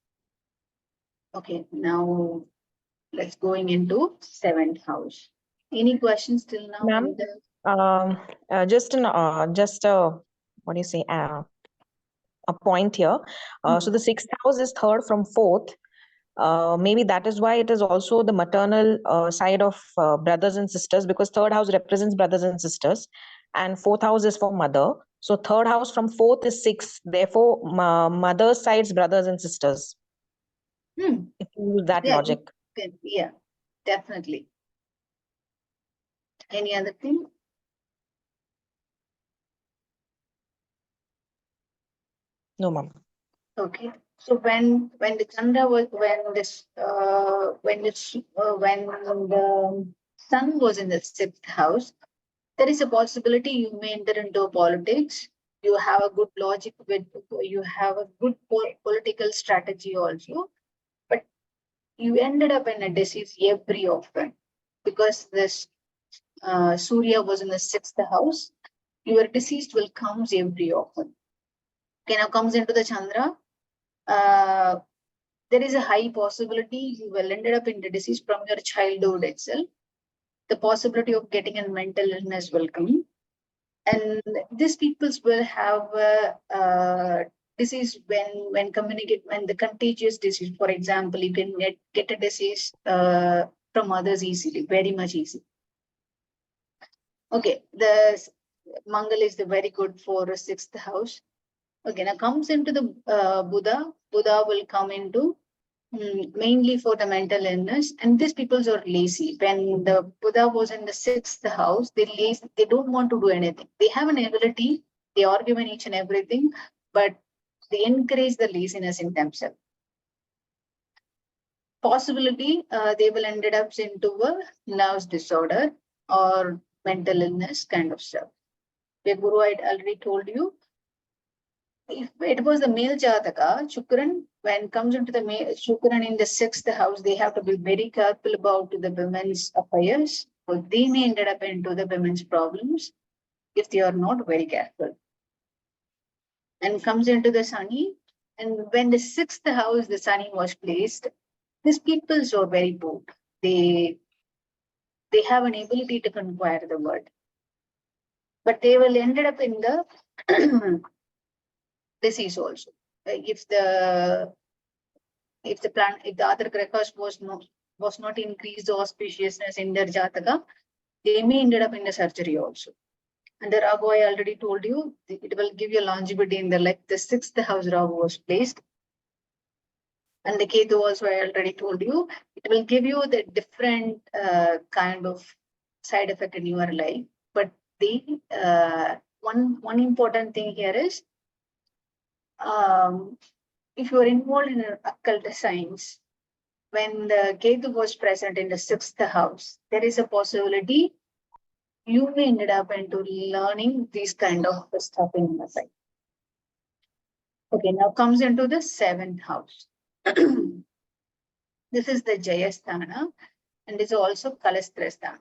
Okay, now let's going into 7th house. Any questions till now? Ma'am, just what do you say? A point here. So the 6th house is 3rd from 4th. Maybe that is why it is also the maternal side of brothers and sisters, because third house represents brothers and sisters, and fourth house is for mother. So third house from fourth is 6. Therefore, mother's side's brothers and sisters. Hmm. If you use that Yeah, logic. yeah, definitely. Any other thing? No, ma'am. Okay. So when the Chandra was when the sun was in the 6th house, there is a possibility you may enter into politics. You have a good logic with, you have a good political strategy also, but you ended up in a disease every often because this Surya was in the 6th house. Your disease will comes every often. Okay, now comes into the Chandra. There is a high possibility you will ended up in the disease from your childhood itself. The possibility of getting a mental illness will come. And these peoples will have a disease when communicate, when the contagious disease, for example, you can get a disease from others easily, very much easy. Okay, the Mangal is the very good for 6th house. Okay, now comes into the Buddha. Buddha will come into mainly for the mental illness, and these people are lazy. When the Buddha was in the 6th house, they lazy, they don't want to do anything. They have an ability, they are given each and everything, but they encourage the laziness in themselves. Possibility they will ended up into a nerves disorder or mental illness kind of stuff. The Guru had already told you, if it was the male Jataka, Shukran, when comes into the male Shukran in the 6th house, they have to be very careful about the women's affairs, or they may ended up into the women's problems if they are not very careful. And comes into the Sunny, and when the 6th house, the Sunny was placed, these peoples are very bold. They have an ability to conquer the world, but they will ended up in the disease also. If the other Grakas was not increased the auspiciousness in their Jataka, they may ended up in the surgery also. And the Rahu, I already told you, it will give you longevity in the like the 6th house Rahu was placed. And the Ketu also, I already told you, it will give you the different kind of side effect in your life. But the one important thing here is, if you are involved in occult science, when the Ketu was present in the 6th house, there is a possibility you may ended up into learning these kind of stuff in your life. Okay, now comes into the 7th house. This is the Jayasthana, and is also Kalasthasthana.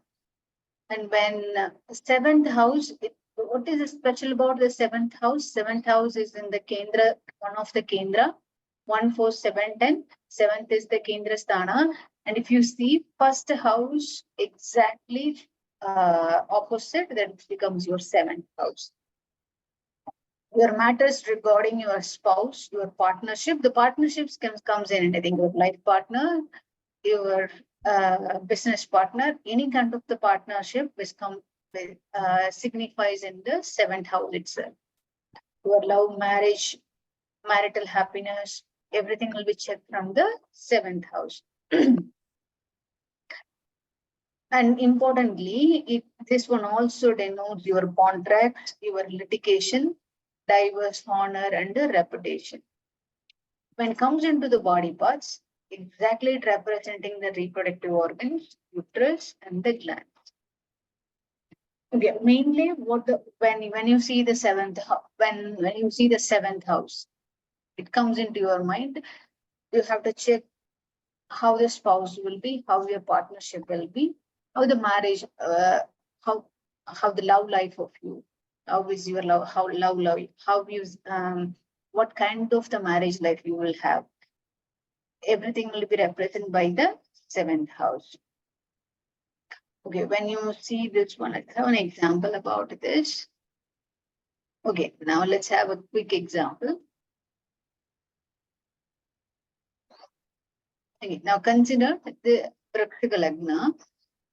And when 7th house, what is special about the 7th house? 7th house is in the Kendra, one of the Kendra, 1, 4, 7, 10. 7th is the Kendra Sthana. And if you see first house exactly opposite, that becomes your 7th house. Your matters regarding your spouse, your partnership, the partnerships comes in anything, your life partner, your business partner, any kind of the partnership which signifies in the 7th house itself. Your love, marriage, marital happiness, everything will be checked from the 7th house. And importantly, this one also denotes your contracts, your litigation, diverse honor, and the reputation. When it comes into the body parts, exactly representing the reproductive organs, uterus, and the glands. Okay, mainly when you see the 7th house, when you see the 7th house, it comes into your mind. You have to check how the spouse will be, how your partnership will be, how the marriage, how the love life of you, how is your love, how you what kind of the marriage life you will have. Everything will be represented by the 7th house. Okay, when you see this one, let's have an example about this. Okay, now let's have a quick example. Okay, now consider the Vrikshika Lagna,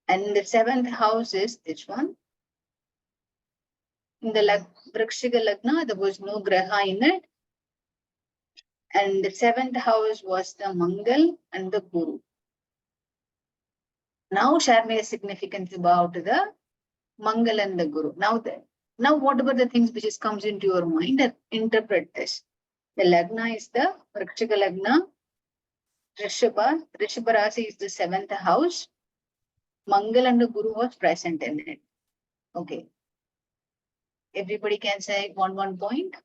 and the 7th house is this one. In the Vrikshika Lagna, there was no Graha in it. And the 7th house was the Mangal and the Guru. Now share me a significance about the Mangal and the Guru. Now what about the things which is comes into your mind? Interpret this. The Lagna is the Vrikshika Lagna. Rishabha Rasi is the 7th house. Mangal and the Guru was present in it. Okay. Everybody can say one point.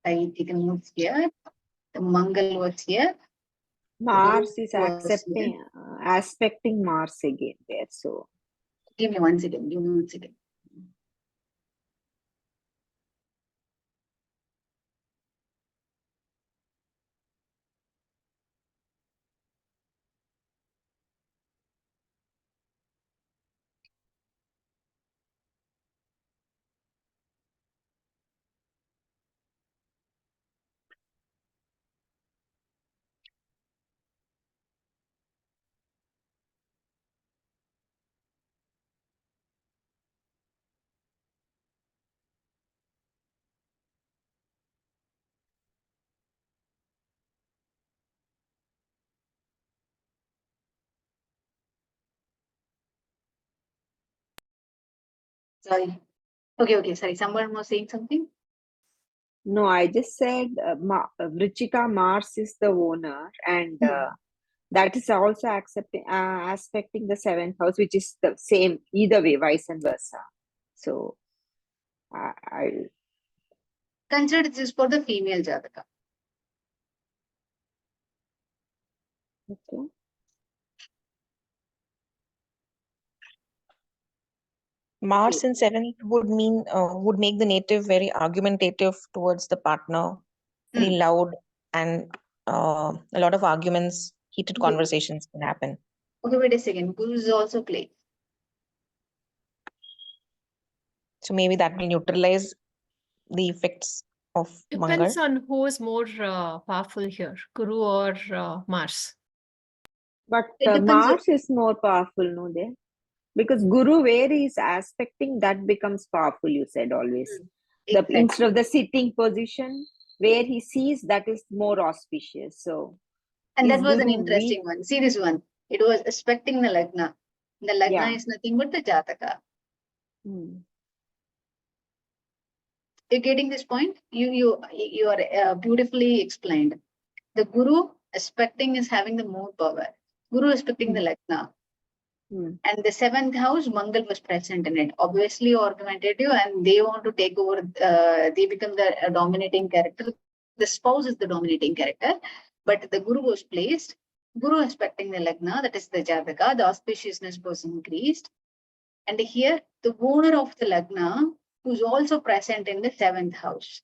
I take a note here. The Mangal was here. Mars is was accepting, aspecting Mars again there. So Give me 1 second. Give me 1 second. Sorry. Okay. Sorry. Someone was saying something. no, I just said Vrichika Mars is the owner, and that is also accepting aspecting the 7th house, which is the same either way, vice and versa. So I Consider this for the female Jataka. okay. Mars in 7th would mean would make the native very argumentative towards the partner, very loud, and a lot of arguments, heated Okay. conversations can happen. Okay, wait a second. Guru is also played. So maybe that will neutralize the effects of Depends Mangal. on who is more powerful here, Guru or Mars. But It depends Mars is more powerful, no, there? Because Guru, where he is aspecting, that becomes powerful, you said always. Exactly. Instead of the sitting position, where he sees, that is more auspicious. So, And that is was an Guru interesting one. See this one. It was expecting the Lagna. The Lagna Yeah. is nothing but the Jataka. Hmm. You're getting this point? You are beautifully explained. The Guru expecting is having the more power. Guru expecting the Lagna. And the 7th house, Mangal was present in it. Obviously argumentative, and they want to take over, they become the dominating character. The spouse is the dominating character, but the Guru was placed. Guru expecting the Lagna, that is the Jataka, the auspiciousness was increased. And here, the owner of the Lagna, who's also present in the 7th house.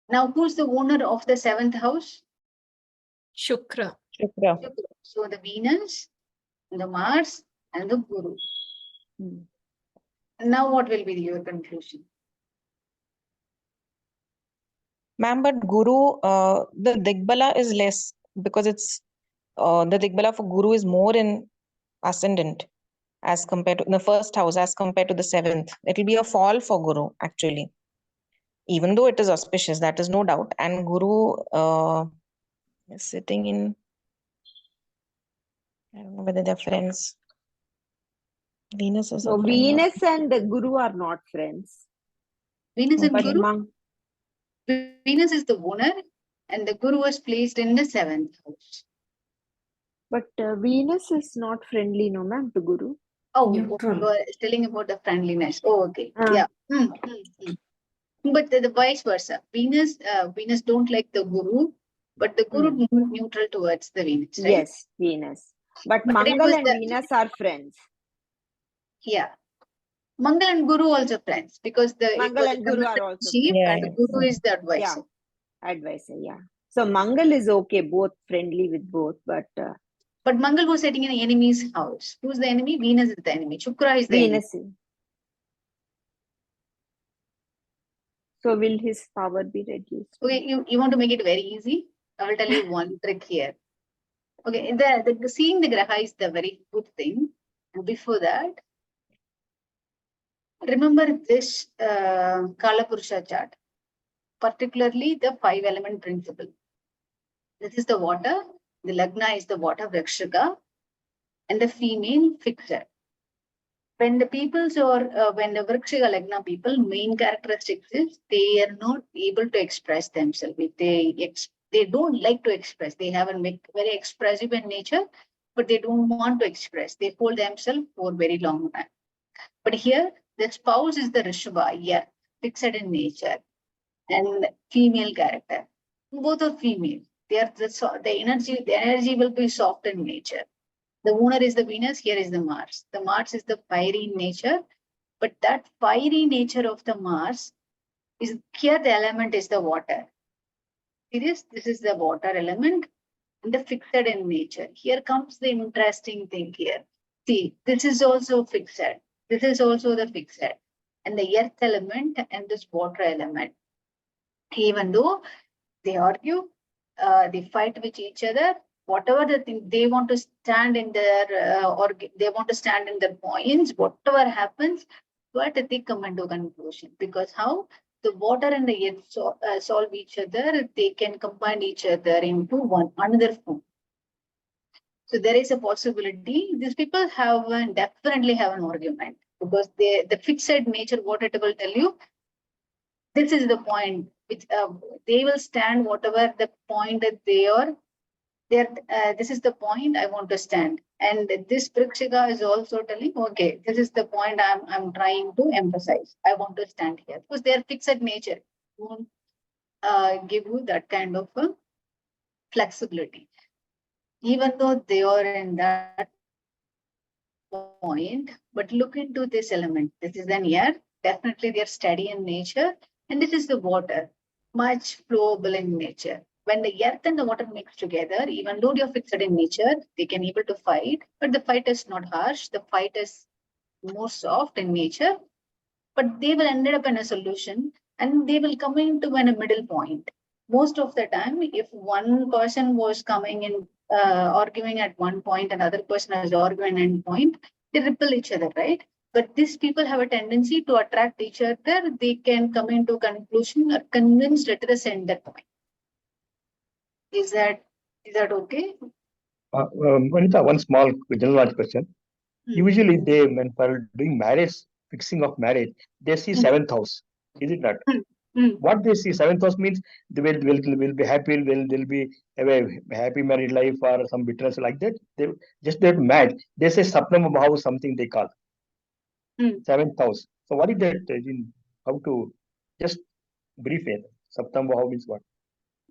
Now, who's the owner of the 7th house? Shukra. Shukra. So the Venus, the Mars, and the Guru. Now, what will be your conclusion? Ma'am, but Guru, the Digbala is less because it's the Digbala for Guru is more in ascendant as compared to in the 1st house as compared to the 7th. It will be a fall for Guru actually, even though it is auspicious, that is no doubt. And Guru is sitting in, I don't know whether they're friends. Venus is a So, friend. Venus and the Guru are not friends. Venus and But Guru? Venus is the owner, and the Guru was placed in the 7th house. But Venus is not friendly, no, ma'am, to Guru. Oh, Neutral. you are telling about the friendliness. Oh, okay. Yeah. But the vice versa. Venus don't like the Guru, but the Guru neutral towards the Venus, right? Yes, Venus. But But it Mangal was and Venus are friends. Yeah. Mangal and Guru also friends, because it Mangal was and a Guru are also chief, friends. and Guru is the advisor. Yeah. Advisor, yeah. So Mangal is okay, both friendly with both, but But Mangal was sitting in the enemy's house. Who's the enemy? Venus is the enemy. Shukra is the enemy. Venus. So will his power be reduced? Okay, you want to make it very easy? I will tell you one trick here. Okay, the seeing the graha is the very good thing. And before that, remember this Kala Purusha chart, particularly the 5-element principle. This is the water, the Lagna is the water Vrakshika, and the female fixer. When the peoples or when the Vrakshika Lagna people, main characteristics is they are not able to express themselves. If they don't like to express. They have a very expressive in nature, but they don't want to express. They hold themselves for very long time. But here, the spouse is the Rishabha, yeah, fixed in nature, and female character. Both are female. They are the energy will be soft in nature. The owner is the Venus, here is the Mars. The Mars is the fiery nature, but that fiery nature of the Mars is here the element is the water. This is the water element and the fixed in nature. Here comes the interesting thing here. See, this is also fixed. This is also the fixed. And the earth element and this water element. Even though they argue, they fight with each other, whatever the thing they want to stand in their or they want to stand in their points, whatever happens, but they come into conclusion. Because how? The water and the earth solve each other, they can combine each other into another form. So there is a possibility these people definitely have an argument because the fixed nature, what it will tell you, this is the point which they will stand whatever the point that they are. This is the point I want to stand, and this Vrikshika is also telling, okay, this is the point I'm trying to emphasize. I want to stand here because they are fixed nature. Won't give you that kind of flexibility, even though they are in that point. But look into this element. This is an air. Definitely, they are steady in nature, and this is the water, much flowable in nature. When the earth and the water mix together, even though they are fixed in nature, they can able to fight, but the fight is not harsh. The fight is more soft in nature, but they will end up in a solution and they will come into a middle point. Most of the time, if one person was coming in arguing at one point, another person is arguing at one point, they repel each other, right? But these people have a tendency to attract each other. They can come into conclusion or convinced at the center point. Is that okay? Vanita, one small general question. Hmm. Usually, when for doing marriage, fixing of marriage, they see seventh house. Is it not? What they see, seventh house means they will be happy, they'll be have a happy married life or some bitterness like that. They just that match. They say Sapnam house, something they call seventh house. So what is that? How to just brief it? Sapnam house means what?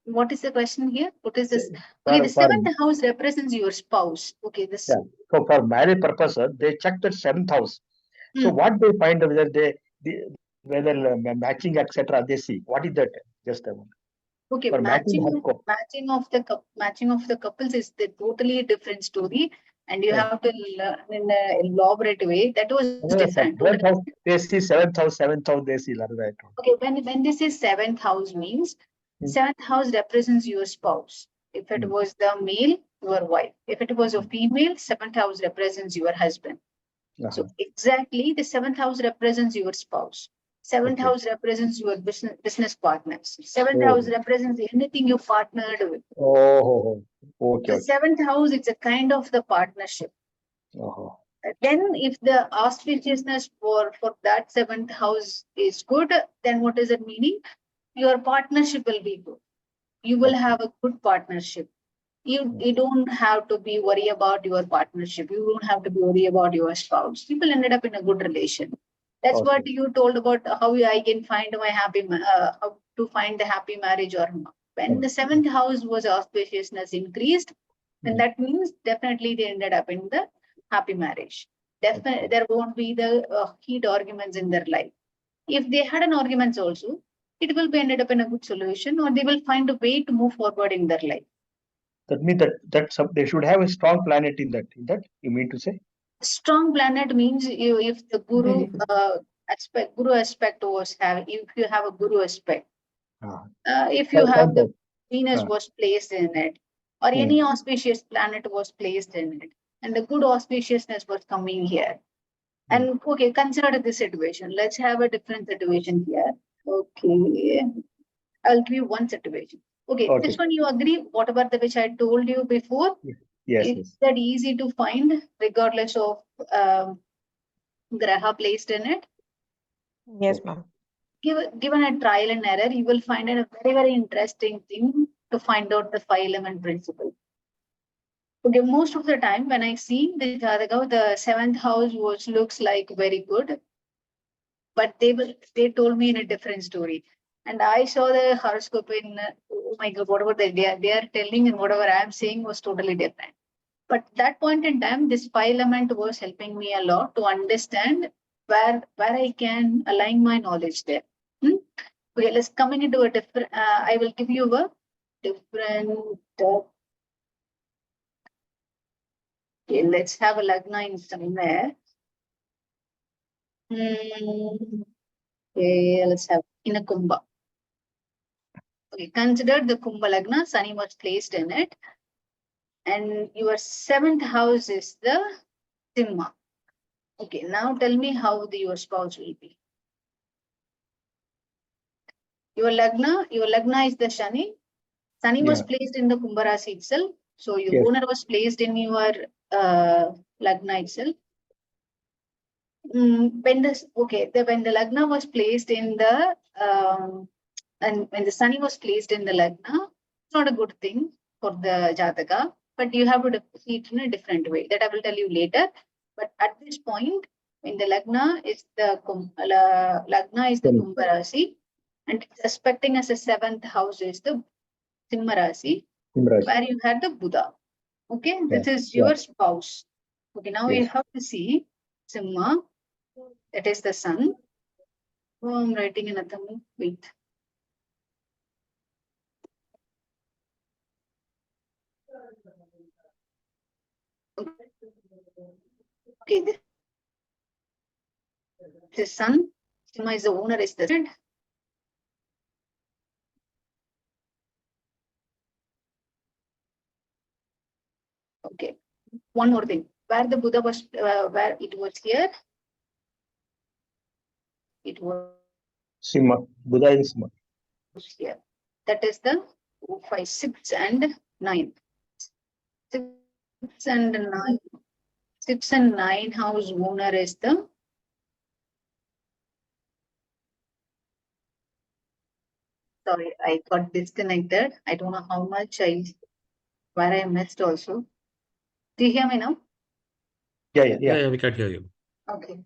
What is the question here? What is this? For- Okay, the for- seventh house represents your spouse. Okay, this. Yeah. So for marriage purpose, they check that seventh house. So Hmm. what they find whether whether matching etc. They see what is that? Just a moment. Okay, For matching matching of the couples is the totally different story, and you Yeah. have to learn in an elaborate way. That was different. Seventh house, they see seventh house, they see right. Okay, when this is seventh house means seventh house represents your spouse. If it was the male, your wife. If it was a female, seventh house represents your husband. So exactly, the seventh house represents your spouse. Seventh house represents your business partners. Seventh house represents anything you partnered with. Oh, okay. The seventh house, it's a kind of the partnership. Then if the auspiciousness for that seventh house is good, then what is it meaning? Your partnership will be good. You will have a good partnership. You don't have to be worried about your partnership. You don't have to be worried about your spouse. People ended up in a good relation. That's what you told about how I can find my how to find the happy marriage or not. When the seventh house was auspiciousness increased, then that means definitely they ended up in the happy marriage. Definitely there won't be the heat arguments in their life. If they had an arguments also, it will be ended up in a good solution, or they will find a way to move forward in their life. That means that they should have a strong planet in that. In that you mean to say? Strong planet means if the guru aspect, Guru aspect was having, if you have a Guru aspect, Ah. if you have the Point. Venus Ah. was placed in it, or any auspicious planet was placed in it, and the good auspiciousness was coming here. And okay, consider this situation. Let's have a different situation here. Okay, I'll give you one situation. Okay, Okay. this one you agree, whatever the which I told you before, Yes, it's yes. that easy to find regardless of graha placed in it. Yes, ma'am. Given a trial and error, you will find it a very, very interesting thing to find out the 5-element principle. Okay, most of the time when I see the Jataka, the 7th house looks like very good, but they told me in a different story. And I saw the horoscope in, oh my God, whatever they are telling and whatever I am saying was totally different. But that point in time, this 5-element was helping me a lot to understand where I can align my knowledge there. Okay, let's coming into a different, I will give you a different, okay, let's have a Lagna in somewhere. Okay, let's have in a Kumbha. Okay, consider the Kumbha Lagna, Sunny was placed in it. And your 7th house is the Simha. Okay, now tell me how your spouse will be. Your Lagna is the Shani. Shani was placed in the Kumbha Rasi itself. So your Yes. owner was placed in your Lagna itself. When the Lagna was placed in the and when the Sunny was placed in the Lagna, it's not a good thing for the Jataka, but you have to see it in a different way. That I will tell you later. But at this point, when the Lagna is the Kumbha Rasi, and it's expecting as a 7th house is the Simha Rasi, where you had the Buddha. Okay, this is your spouse. Okay, now you have to see Simha, that is the sun. Oh, I'm writing in a Tamil. Wait. Okay, this is sun. Simha is the owner, is the sun. Okay, one more thing. Where the Buddha was, where it was here, it was Simha. Buddha is Simha. here. That is the 5, 6, and 9. 6 and 9. 6 and 9 house owner is the sorry, I got disconnected. I don't know how much where I missed also. Do you hear me now? Yeah. We can't hear you. Okay.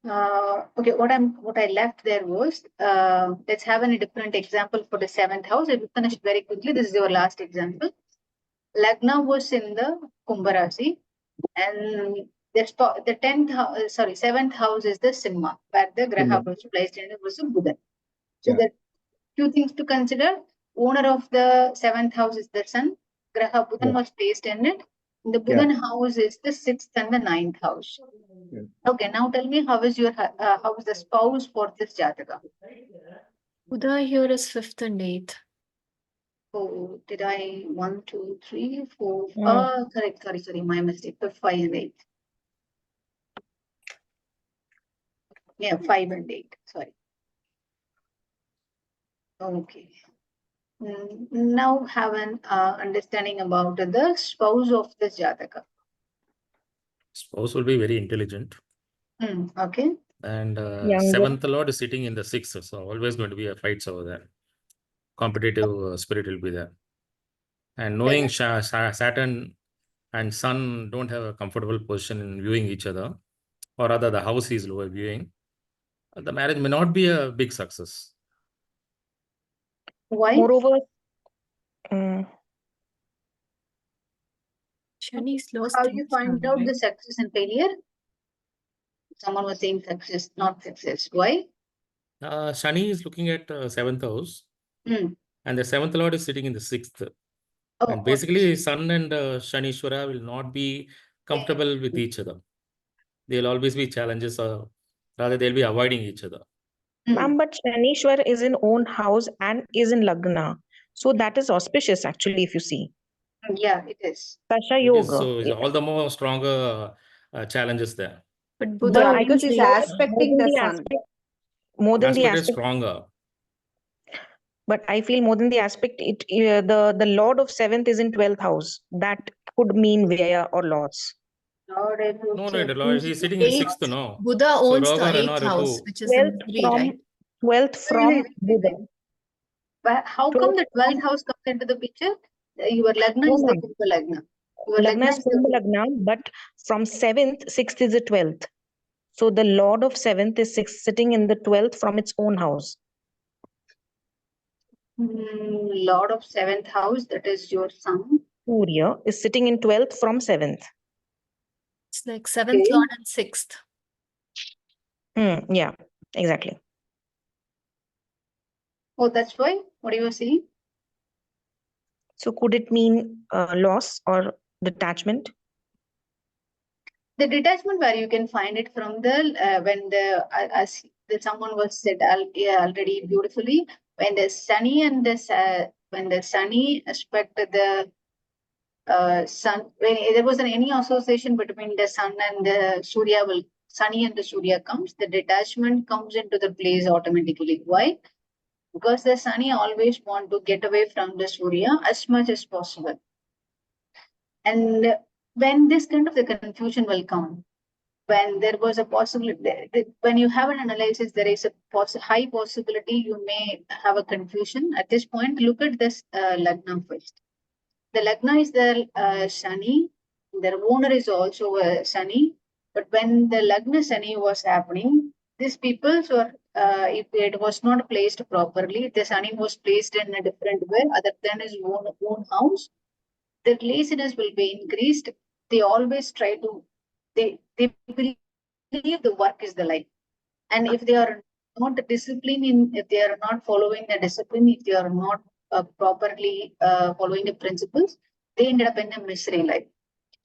Okay, what I left there was let's have a different example for the 7th house. I will finish very quickly. This is your last example. Lagna was in the Kumbha Rasi, and the 7th house is the Simha, where the Graha was placed in it was a Buddha. So there are two things to consider. Owner of the 7th house is the sun. Graha Buddha was placed in it. The Buddha house is the 6th and the 9th house. Okay, now tell me how is the spouse for this Jataka? Buddha here is 5th and 8th. Oh, did I 1, 2, 3, 4? Mm. Correct. Sorry, my mistake. 5 and 8. Yeah, 5 and 8. Sorry. Okay. Now have an understanding about the spouse of this Jataka. Spouse will be very intelligent. Okay. And Younger. 7th Lord is sitting in the 6th. So always going to be a fights over there. Competitive spirit will be there. And knowing Saturn and Sun don't have a comfortable position in viewing each other, or rather the house is lower viewing, the marriage may not be a big success. Why? Moreover, Shani's lost. How do you find out right? the success and failure? Someone was saying success, not success. Why? Shani is looking at 7th house, Mm. and the 7th Lord is sitting in the 6th. Oh, And basically, Sun and Shanishwara will not be comfortable with each other. There will always be challenges Rather, they'll be avoiding each other. Ma'am, but Shanishwar is in own house and is in Lagna. So that is auspicious actually, if you see. Yeah, it is. Dasha It is, Yoga. so it's all the more stronger challenges there. But Yeah, Buddha, because the it's Lord- aspecting the sun. more than the Aspect is aspect, stronger. but I feel more than the aspect, the Lord of 7th is in 12th house. That could mean Vyaya or loss. Lord, I would No, say no, he's sitting in 6th now. Buddha So owns the Roga, Rana, 8th house, Ripu. which is in 3, right? 12th from Buddha. But how come the 12th house comes into the picture? Your Lagna No, is the ma'am. Kumbha Lagna. Your Lagna is is the Kumbha Lagna, but from 7th, 6th is the 12th. So the Lord of 7th is sitting in the 12th from its own house. Lord of 7th house, that is your sun. Surya is sitting in 12th from 7th. It's like 7th Okay. Lord and 6th. Yeah, exactly. Oh, that's why? What do you saying? So could it mean loss or detachment? The detachment where you can find it from the when the as the someone was said already beautifully, when the sunny and the when the sunny aspect the sun, when there was any association between the sun and the Surya, will sunny and the Surya comes, the detachment comes into the place automatically. Why? Because the sunny always want to get away from the Surya as much as possible. And when this kind of the confusion will come, when there was a possibility, when you have an analysis, there is a high possibility you may have a confusion. At this point, look at this Lagna first. The Lagna is the Shani, their owner is also Shani. But when the Lagna Shani was happening, these people were, if it was not placed properly, the Shani was placed in a different way other than his own house, the laziness will be increased. They always try to, they believe the work is the life. And if they are not disciplined in, if they are not following the discipline, if they are not properly following the principles, they ended up in a misery life.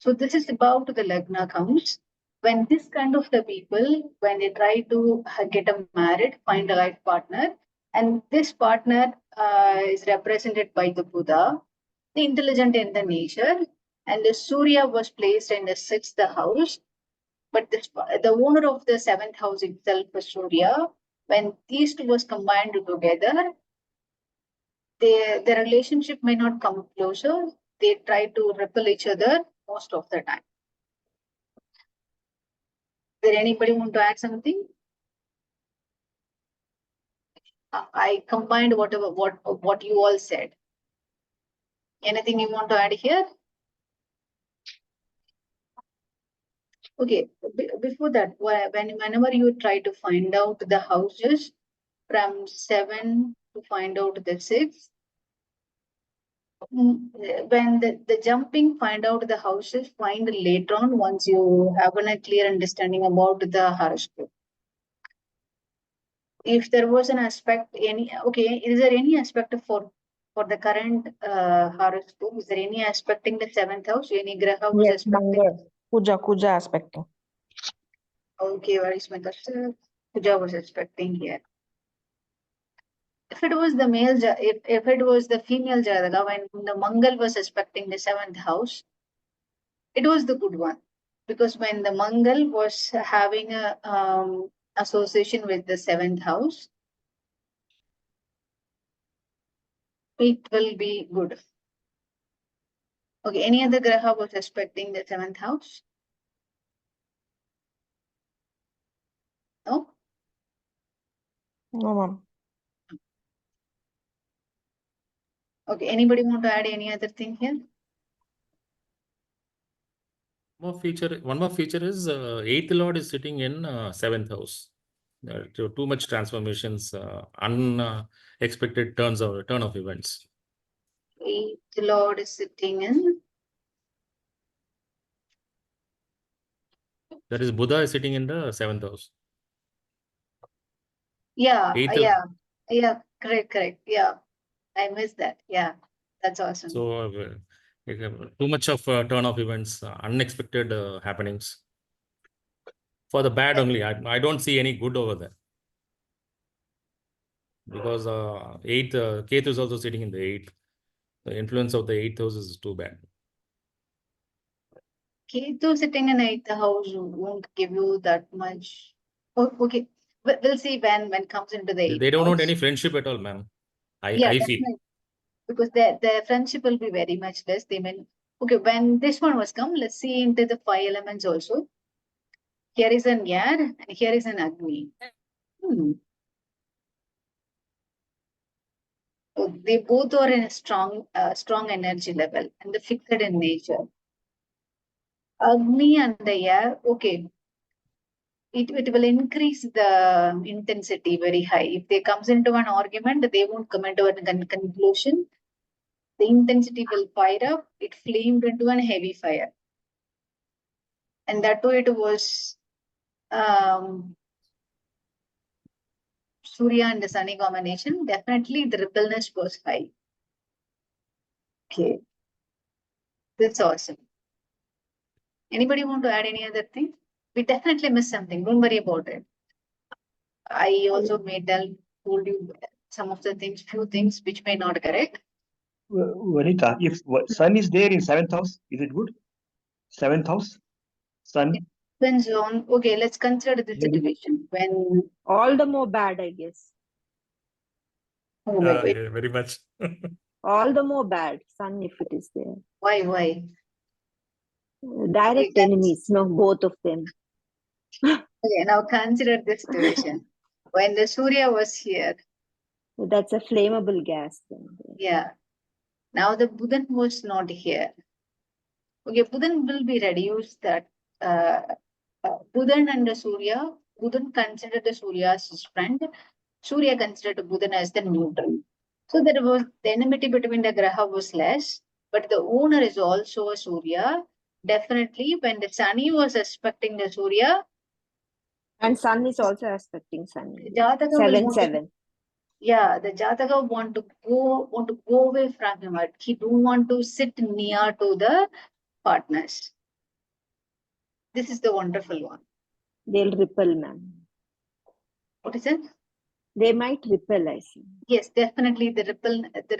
So this is about the Lagna counts. When this kind of the people, when they try to get a married, find a life partner, and this partner is represented by the Buddha, the intelligent in the nature, and the Surya was placed in the 6th house. But the owner of the 7th house itself was Surya. When these two was combined together, the relationship may not come closer. They try to repel each other most of the time. Did anybody want to add something? I combined what you all said. Anything you want to add here? Okay, before that, whenever you try to find out the houses from 7 to find out the 6, when the jumping find out the houses, find later on once you have a clear understanding about the horoscope. If there was an aspect, is there any aspect for the current horoscope? Is there any aspecting the 7th house? Any graha was Yes, aspecting? Mangal. Kuja aspecting. Okay, where is my cursor? Puja was expecting here. If it was the male, if it was the female Jataka, when the Mangal was aspecting the 7th house, it was the good one. Because when the Mangal was having a association with the 7th house, it will be good. Okay, any other Graha was aspecting the 7th house? No? No, ma'am. Okay, anybody want to add any other thing here? One more feature is 8th Lord is sitting in 7th house. Too much transformations, unexpected turn of events. 8th Lord is sitting in. That is, Buddha is sitting in the 7th house. Yeah, Eighth- yeah, correct. Yeah, I missed that. Yeah, that's awesome. So too much of turn of events, unexpected happenings. For the bad only, I don't see any good over there. Because eighth, Ketu is also sitting in the eighth. The influence of the eighth house is too bad. Ketu sitting in eighth house won't give you that much. Oh, okay, we'll see when comes into the They eighth don't want house. any friendship at all, ma'am. Yeah, I feel. definitely. Because their friendship will be very much less. They mean, okay, when this one was come, let's see into the 5 elements also. Here is an air and here is an Agni. So they both are in a strong energy level and the fixed in nature. Agni and the air, okay, it will increase the intensity very high. If they comes into an argument, they won't come into a conclusion. The intensity will fire up. It flamed into a heavy fire. And that too, it was Surya and the Sunny combination. Definitely the rippleness was high. Okay. That's awesome. Anybody want to add any other thing? We definitely missed something. Don't worry about it. I also told you some of the things, few things which may not correct. Vanita, if sun is there in 7th house, is it good? 7th house, sun. Depends on, okay, let's consider the situation. When, All the more bad, I guess. oh, wait. Yeah, very much. All the more bad, sun if it is there. Why? Direct Okay, enemies, no, both of them. Okay, now consider this situation. When the Surya was here, That's a flammable gas. Then. yeah. Now the Buddhan was not here. Okay, Buddhan will be reduced that Buddhan and the Surya, Buddhan considered the Surya as his friend, Surya considered Buddhan as the neutral. So there was the enmity between the Graha was less, but the owner is also a Surya. Definitely, when the Sunny was expecting the Surya, And sun is also aspecting sun. Jataka will 7-7. Yeah, the Jataka want to go away from him. He don't want to sit near to the partners. This is the wonderful one. They'll repel, ma'am. What is it? They might repel, I see. Yes, definitely the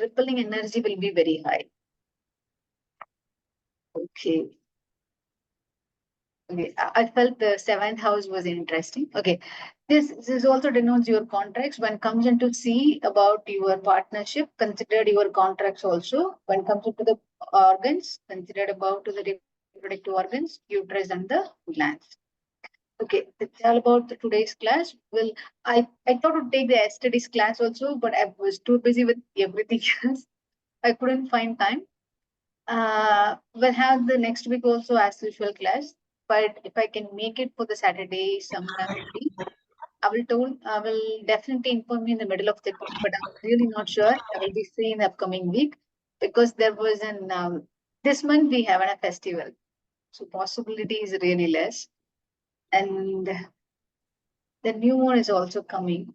rippling energy will be very high. Okay. Okay, I felt the 7th house was interesting. Okay, this also denotes your contracts. When comes into see about your partnership, consider your contracts also. When comes into the organs, considered about to the reproductive organs, uterus and the glands. Okay, that's all about today's class. Well, I thought to take the studies class also, but I was too busy with everything else. I couldn't find time. We'll have the next week also as usual class. But if I can make it for the Saturday sometime, I will definitely inform you in the middle of the week, but I'm really not sure. I will be free in the upcoming week because there was this month we have a festival. So possibility is really less. And the new one is also coming.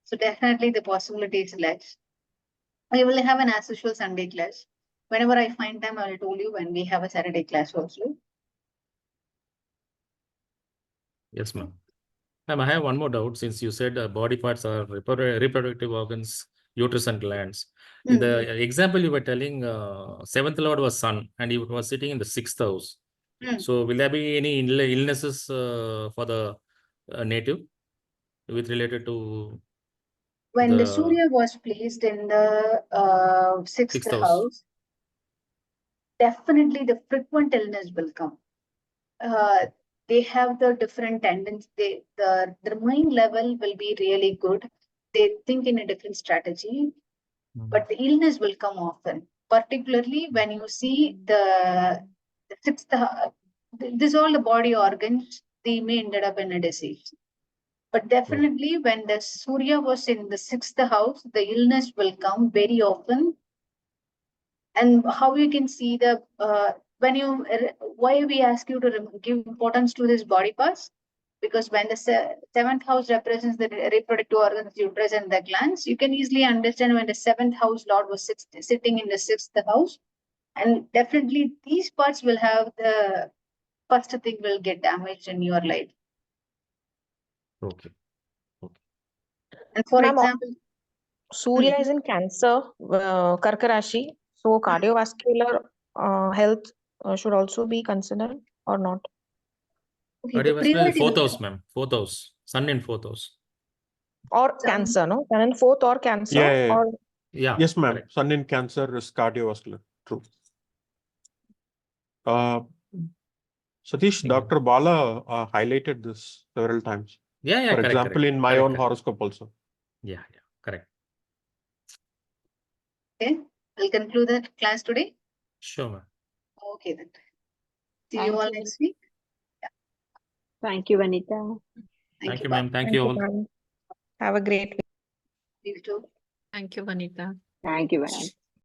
So definitely the possibility is less. I will have an as usual Sunday class. Whenever I find time, I will tell you when we have a Saturday class also. Yes, ma'am. Ma'am, I have one more doubt. Since you said body parts are reproductive organs, uterus and glands. In the example you were telling, 7th lord was sun and he was sitting in the 6th house. So will there be any illnesses for the native with related to when the Surya was placed in the sixth house, definitely the frequent illness will come. They have the different tendencies. The mind level will be really good. They think in a different strategy, but the illness will come often. Particularly when you see the sixth, this all the body organs, they may ended up in a disease. But definitely when the Surya was in the 6th house, the illness will come very often. And how you can see the, why we ask you to give importance to this body parts? Because when the 7th house represents the reproductive organs, uterus and the glands, you can easily understand when the 7th house lord was sitting in the 6th house. And definitely these parts will have the first thing will get damaged in your life. Okay. And for Ma'am, example, Surya is in Cancer, Karka Rashi. So cardiovascular health should also be considered or not? okay, the Cardiovascular priority fourth will house, ma'am. Fourth house. Sun in fourth house. Or Sun. Cancer, no? Sun in fourth or Cancer? Yeah. Or Yeah. Yes, ma'am. correct. Sun in Cancer is cardiovascular. True. Satish, you. Dr. Bala highlighted this several times. Yeah, yeah, For correct, example, correct. in my Correct, own correct. horoscope also. Yeah, correct. okay, I'll conclude the class today. Sure, ma'am. Okay, then. See Thank you all you. next week. Thank you, Vanita. Thank you, Bye. ma'am. Thank you all. ma'am. Have a great week. You too. Thank you, Vanita. Thank you, Vanita.